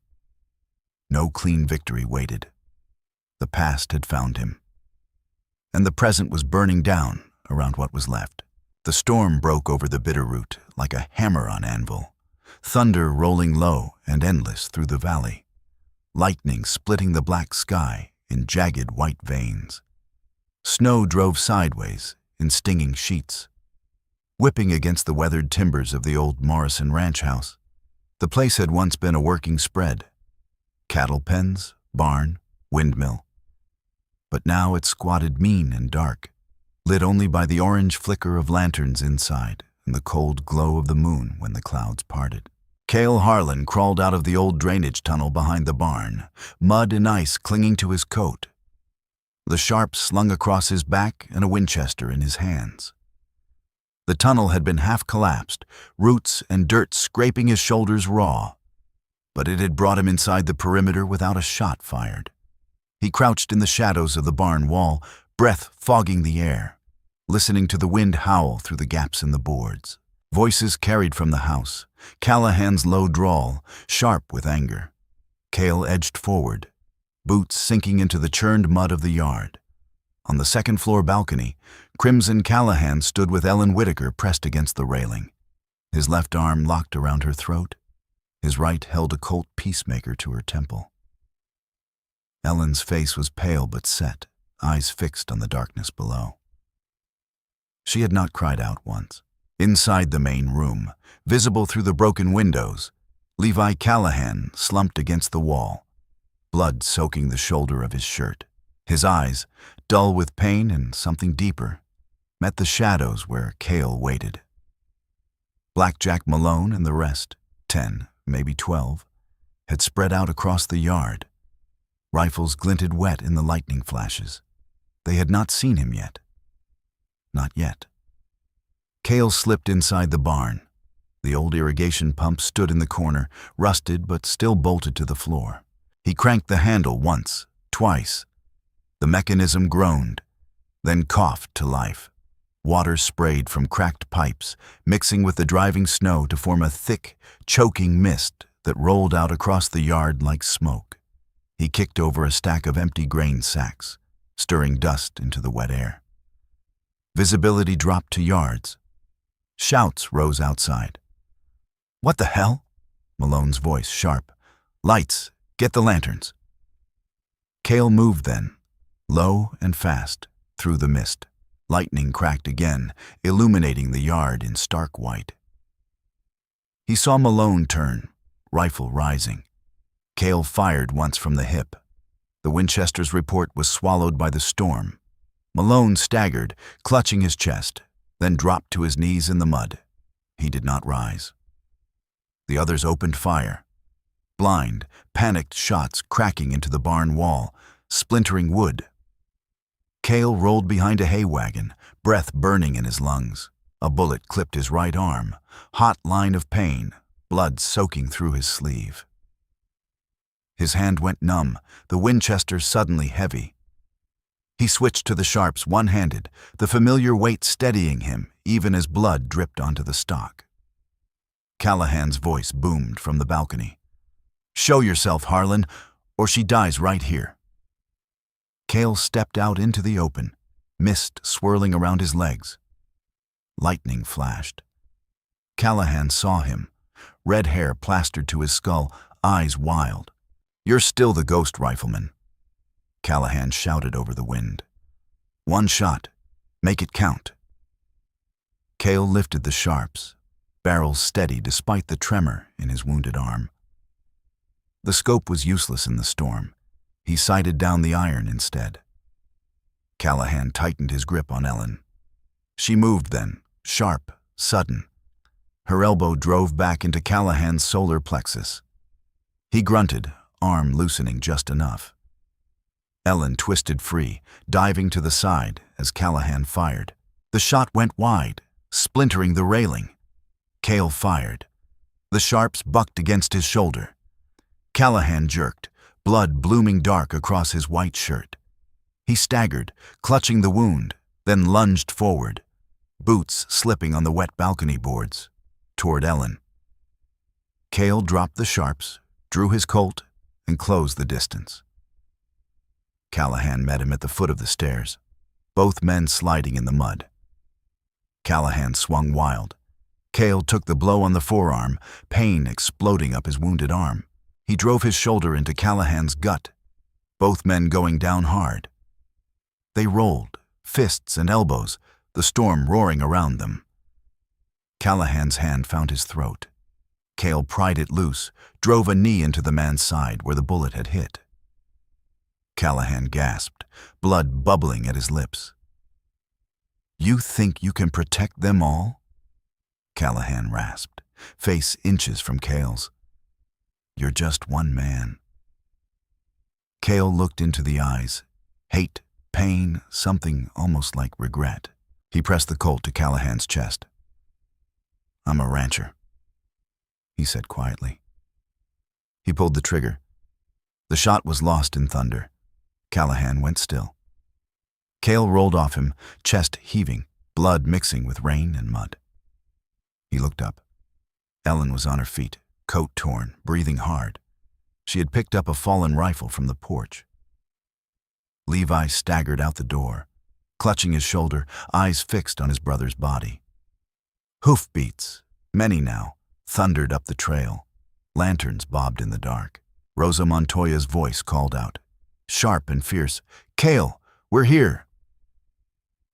Speaker 1: No clean victory waited. The past had found him. And the present was burning down around what was left. The storm broke over the Bitterroot like a hammer on anvil, thunder rolling low and endless through the valley, lightning splitting the black sky in jagged white veins. Snow drove sideways in stinging sheets, whipping against the weathered timbers of the old Morrison ranch house. The place had once been a working spread, cattle pens, barn, windmill. But now it squatted mean and dark, lit only by the orange flicker of lanterns inside and the cold glow of the moon when the clouds parted. Cale Harlan crawled out of the old drainage tunnel behind the barn, mud and ice clinging to his coat. The sharp slung across his back and a Winchester in his hands. The tunnel had been half collapsed, roots and dirt scraping his shoulders raw, but it had brought him inside the perimeter without a shot fired. He crouched in the shadows of the barn wall, breath fogging the air, listening to the wind howl through the gaps in the boards. Voices carried from the house, Callahan's low drawl, sharp with anger. Cale edged forward, boots sinking into the churned mud of the yard. On the second-floor balcony, Crimson Callahan stood with Ellen Whitaker pressed against the railing. His left arm locked around her throat. His right held a Colt peacemaker to her temple. Ellen's face was pale but set, eyes fixed on the darkness below. She had not cried out once. Inside the main room, visible through the broken windows, Levi Callahan slumped against the wall, blood soaking the shoulder of his shirt. His eyes, dull with pain and something deeper, met the shadows where Cale waited. Black Jack Malone and the rest, 10, maybe 12, had spread out across the yard. Rifles glinted wet in the lightning flashes. They had not seen him yet. Not yet. Cale slipped inside the barn. The old irrigation pump stood in the corner, rusted but still bolted to the floor. He cranked the handle once, twice. The mechanism groaned, then coughed to life. Water sprayed from cracked pipes, mixing with the driving snow to form a thick, choking mist that rolled out across the yard like smoke. He kicked over a stack of empty grain sacks, stirring dust into the wet air. Visibility dropped to yards. Shouts rose outside. "What the hell?" Malone's voice sharp. "Lights, get the lanterns." Cale moved then, low and fast, through the mist. Lightning cracked again, illuminating the yard in stark white. He saw Malone turn, rifle rising. Cale fired once from the hip. The Winchester's report was swallowed by the storm. Malone staggered, clutching his chest, then dropped to his knees in the mud. He did not rise. The others opened fire. Blind, panicked shots cracking into the barn wall, splintering wood. Cale rolled behind a hay wagon, breath burning in his lungs. A bullet clipped his right arm, hot line of pain, blood soaking through his sleeve. His hand went numb, the Winchester suddenly heavy. He switched to the sharps one-handed, the familiar weight steadying him even as blood dripped onto the stock. Callahan's voice boomed from the balcony. "Show yourself, Harlan, or she dies right here." Cale stepped out into the open, mist swirling around his legs. Lightning flashed. Callahan saw him, red hair plastered to his skull, eyes wild. "You're still the Ghost Rifleman," Callahan shouted over the wind. "One shot. Make it count." Cale lifted the sharps, barrel steady despite the tremor in his wounded arm. The scope was useless in the storm. He sighted down the iron instead. Callahan tightened his grip on Ellen. She moved then, sharp, sudden. Her elbow drove back into Callahan's solar plexus. He grunted, arm loosening just enough. Ellen twisted free, diving to the side as Callahan fired. The shot went wide, splintering the railing. Cale fired. The sharps bucked against his shoulder. Callahan jerked, blood blooming dark across his white shirt. He staggered, clutching the wound, then lunged forward, boots slipping on the wet balcony boards, toward Ellen. Cale dropped the sharps, drew his Colt, and closed the distance. Callahan met him at the foot of the stairs, both men sliding in the mud. Callahan swung wild. Cale took the blow on the forearm, pain exploding up his wounded arm. He drove his shoulder into Callahan's gut, both men going down hard. They rolled, fists and elbows, the storm roaring around them. Callahan's hand found his throat. Cale pried it loose, drove a knee into the man's side where the bullet had hit. Callahan gasped, blood bubbling at his lips. "You think you can protect them all?" Callahan rasped, face inches from Cale's. "You're just one man." Cale looked into the eyes, hate, pain, something almost like regret. He pressed the Colt to Callahan's chest. "I'm a rancher," he said quietly. He pulled the trigger. The shot was lost in thunder. Callahan went still. Cale rolled off him, chest heaving, blood mixing with rain and mud. He looked up. Ellen was on her feet, coat torn, breathing hard. She had picked up a fallen rifle from the porch. Levi staggered out the door, clutching his shoulder, eyes fixed on his brother's body. Hoofbeats, many now, thundered up the trail. Lanterns bobbed in the dark. Rosa Montoya's voice called out, sharp and fierce, "Cale, we're here!"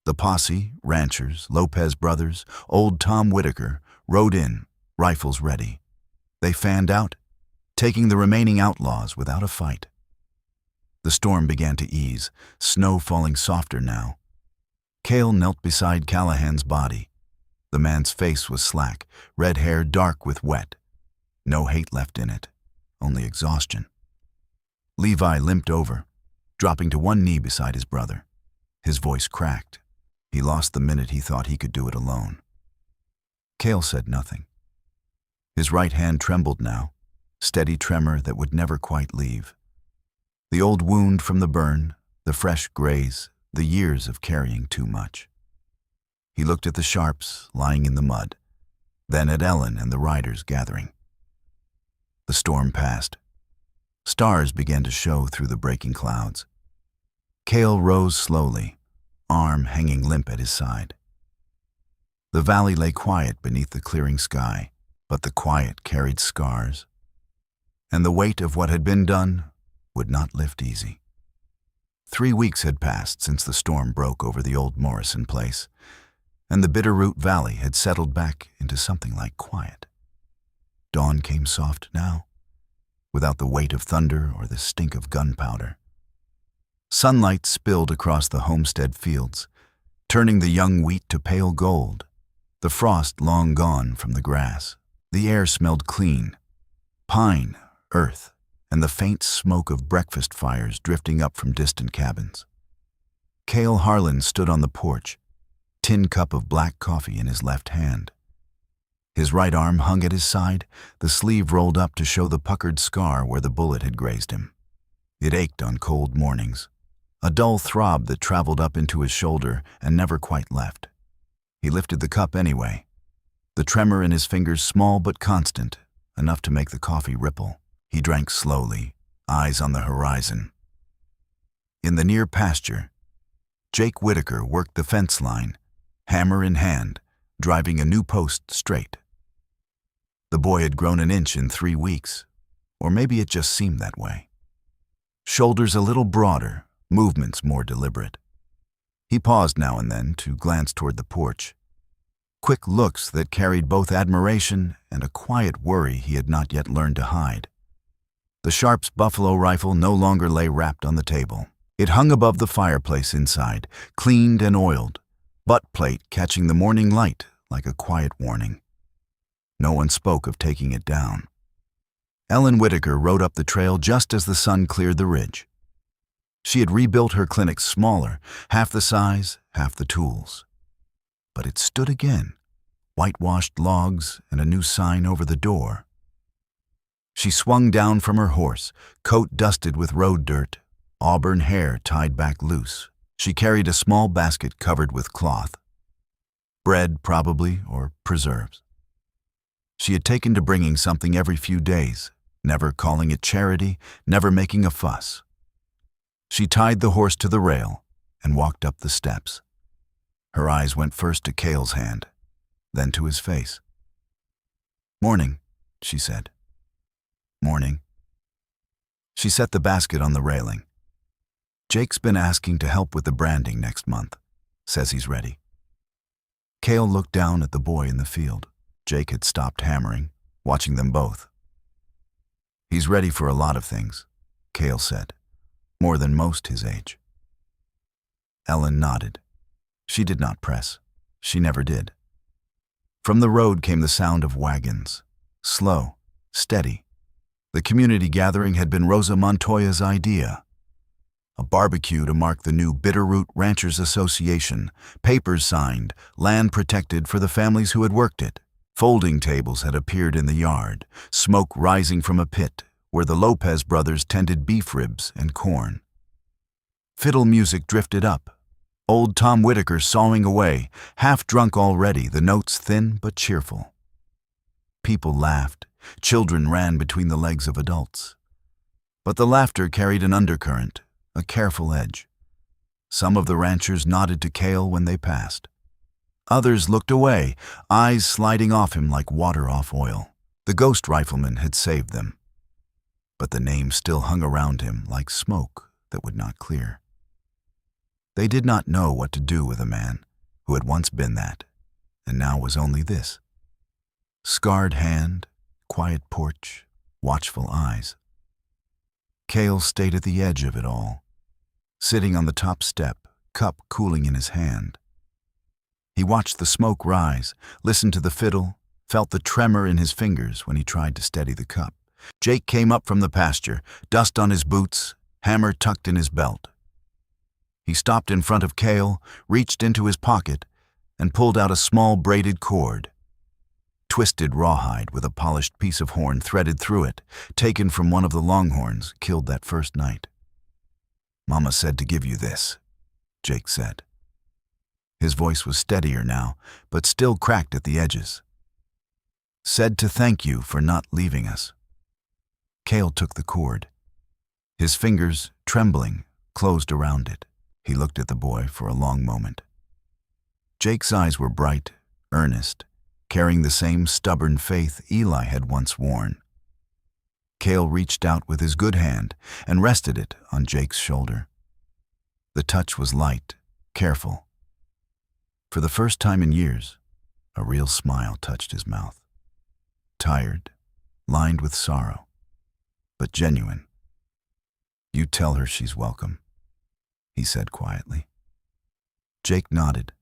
Speaker 1: The posse, ranchers, Lopez brothers, old Tom Whitaker, rode in, rifles ready. They fanned out, taking the remaining outlaws without a fight. The storm began to ease, snow falling softer now. Cale knelt beside Callahan's body. The man's face was slack, red hair dark with wet. No hate left in it, only exhaustion. Levi limped over, dropping to one knee beside his brother. His voice cracked. He lost the minute he thought he could do it alone. Cale said nothing. His right hand trembled now, steady tremor that would never quite leave. The old wound from the burn, the fresh graze, the years of carrying too much. He looked at the sharps lying in the mud, then at Ellen and the riders gathering. The storm passed. Stars began to show through the breaking clouds. Cale rose slowly, arm hanging limp at his side. The valley lay quiet beneath the clearing sky, but the quiet carried scars, and the weight of what had been done would not lift easy. 3 weeks had passed since the storm broke over the old Morrison place, and the Bitterroot Valley had settled back into something like quiet. Dawn came soft now, without the weight of thunder or the stink of gunpowder. Sunlight spilled across the homestead fields, turning the young wheat to pale gold, the frost long gone from the grass. The air smelled clean, pine, earth, and the faint smoke of breakfast fires drifting up from distant cabins. Cale Harlan stood on the porch, tin cup of black coffee in his left hand. His right arm hung at his side, the sleeve rolled up to show the puckered scar where the bullet had grazed him. It ached on cold mornings, a dull throb that traveled up into his shoulder and never quite left. He lifted the cup anyway, the tremor in his fingers small but constant, enough to make the coffee ripple. He drank slowly, eyes on the horizon. In the near pasture, Jake Whitaker worked the fence line, hammer in hand, driving a new post straight. The boy had grown an inch in 3 weeks, or maybe it just seemed that way. Shoulders a little broader, movements more deliberate. He paused now and then to glance toward the porch. Quick looks that carried both admiration and a quiet worry he had not yet learned to hide. The Sharp's buffalo rifle no longer lay wrapped on the table. It hung above the fireplace inside, cleaned and oiled, butt plate catching the morning light like a quiet warning. No one spoke of taking it down. Ellen Whitaker rode up the trail just as the sun cleared the ridge. She had rebuilt her clinic smaller, half the size, half the tools. But it stood again, whitewashed logs and a new sign over the door. She swung down from her horse, coat dusted with road dirt, auburn hair tied back loose. She carried a small basket covered with cloth. Bread, probably, or preserves. She had taken to bringing something every few days, never calling it charity, never making a fuss. She tied the horse to the rail and walked up the steps. Her eyes went first to Cale's hand, then to his face. "Morning," she said. "Morning." She set the basket on the railing. "Jake's been asking to help with the branding next month. Says he's ready." Cale looked down at the boy in the field. Jake had stopped hammering, watching them both. "He's ready for a lot of things," Cale said, "more than most his age." Ellen nodded. She did not press. She never did. From the road came the sound of wagons, slow, steady. The community gathering had been Rosa Montoya's idea. A barbecue to mark the new Bitterroot Ranchers Association, papers signed, land protected for the families who had worked it. Folding tables had appeared in the yard, smoke rising from a pit where the Lopez brothers tended beef ribs and corn. Fiddle music drifted up, old Tom Whitaker sawing away, half drunk already, the notes thin but cheerful. People laughed, children ran between the legs of adults. But the laughter carried an undercurrent, a careful edge. Some of the ranchers nodded to Cale when they passed. Others looked away, eyes sliding off him like water off oil. The Ghost Rifleman had saved them. But the name still hung around him like smoke that would not clear. They did not know what to do with a man who had once been that, and now was only this. Scarred hand, quiet porch, watchful eyes. Cale stayed at the edge of it all, sitting on the top step, cup cooling in his hand. He watched the smoke rise, listened to the fiddle, felt the tremor in his fingers when he tried to steady the cup. Jake came up from the pasture, dust on his boots, hammer tucked in his belt. He stopped in front of Cale, reached into his pocket, and pulled out a small braided cord. Twisted rawhide with a polished piece of horn threaded through it, taken from one of the longhorns killed that first night. "Mama said to give you this," Jake said. His voice was steadier now, but still cracked at the edges. "Said to thank you for not leaving us." Cale took the cord. His fingers, trembling, closed around it. He looked at the boy for a long moment. Jake's eyes were bright, earnest, carrying the same stubborn faith Eli had once worn. Cale reached out with his good hand and rested it on Jake's shoulder. The touch was light, careful. For the first time in years, a real smile touched his mouth. Tired, lined with sorrow, but genuine. "You tell her she's welcome," he said quietly. Jake nodded,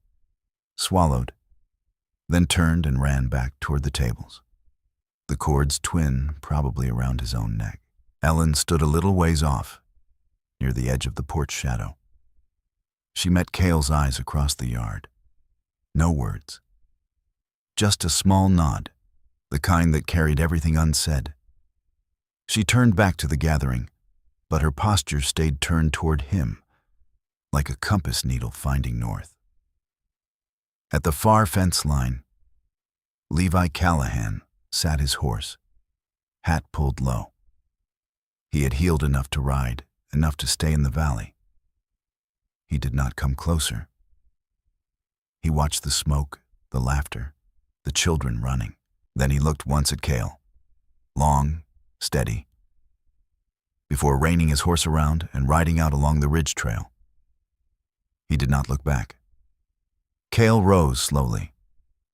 Speaker 1: swallowed, then turned and ran back toward the tables, the cord's twin probably around his own neck. Ellen stood a little ways off, near the edge of the porch shadow. She met Cale's eyes across the yard. No words. Just a small nod, the kind that carried everything unsaid. She turned back to the gathering, but her posture stayed turned toward him, like a compass needle finding north. At the far fence line, Levi Callahan sat his horse, hat pulled low. He had healed enough to ride, enough to stay in the valley. He did not come closer. He watched the smoke, the laughter, the children running. Then he looked once at Cale, long, steady, before reining his horse around and riding out along the ridge trail. He did not look back. Cale rose slowly.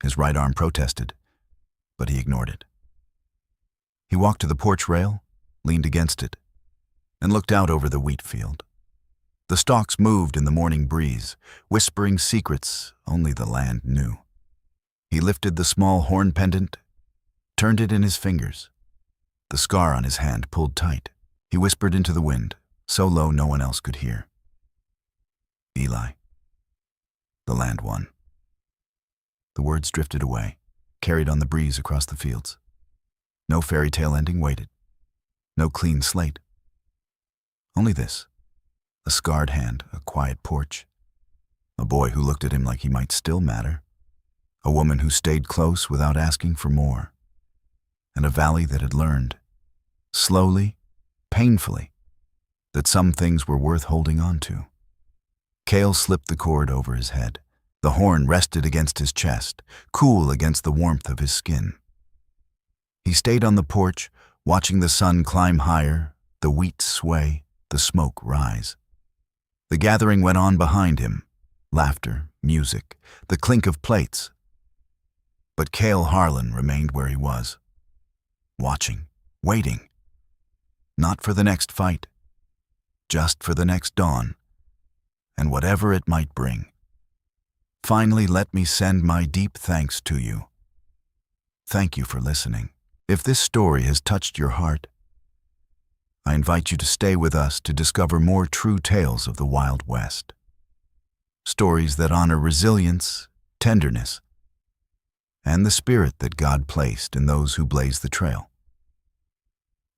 Speaker 1: His right arm protested, but he ignored it. He walked to the porch rail, leaned against it, and looked out over the wheat field. The stalks moved in the morning breeze, whispering secrets only the land knew. He lifted the small horn pendant, turned it in his fingers. The scar on his hand pulled tight. He whispered into the wind, so low no one else could hear. "Eli, the land won." The words drifted away, carried on the breeze across the fields. No fairy tale ending waited. No clean slate. Only this: a scarred hand, a quiet porch, a boy who looked at him like he might still matter, a woman who stayed close without asking for more, and a valley that had learned, slowly, painfully, that some things were worth holding on to. Cale slipped the cord over his head. The horn rested against his chest, cool against the warmth of his skin. He stayed on the porch, watching the sun climb higher, the wheat sway, the smoke rise. The gathering went on behind him, laughter, music, the clink of plates. But Cale Harlan remained where he was, watching, waiting. Not for the next fight, just for the next dawn, and whatever it might bring. Finally, let me send my deep thanks to you. Thank you for listening. If this story has touched your heart, I invite you to stay with us to discover more true tales of the Wild West. Stories that honor resilience, tenderness, and the spirit that God placed in those who blaze the trail.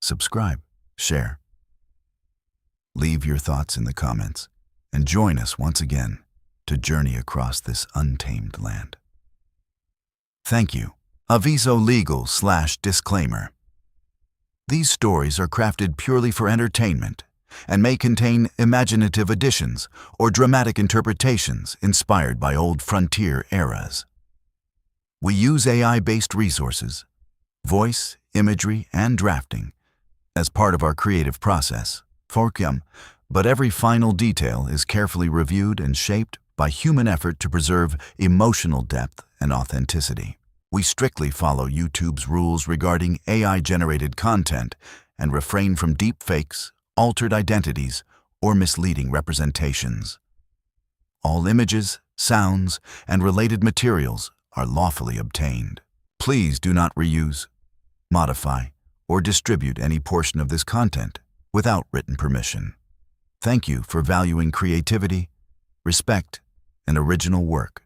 Speaker 1: Subscribe, share, leave your thoughts in the comments, and join us once again to journey across this untamed land. Thank you. Aviso Legal/Disclaimer. These stories are crafted purely for entertainment and may contain imaginative additions or dramatic interpretations inspired by old frontier eras. We use AI-based resources, voice, imagery, and drafting as part of our creative process, but every final detail is carefully reviewed and shaped by human effort to preserve emotional depth and authenticity. We strictly follow YouTube's rules regarding AI-generated content and refrain from deepfakes, altered identities, or misleading representations. All images, sounds, and related materials are lawfully obtained. Please do not reuse, modify, or distribute any portion of this content without written permission. Thank you for valuing creativity, respect, and original work.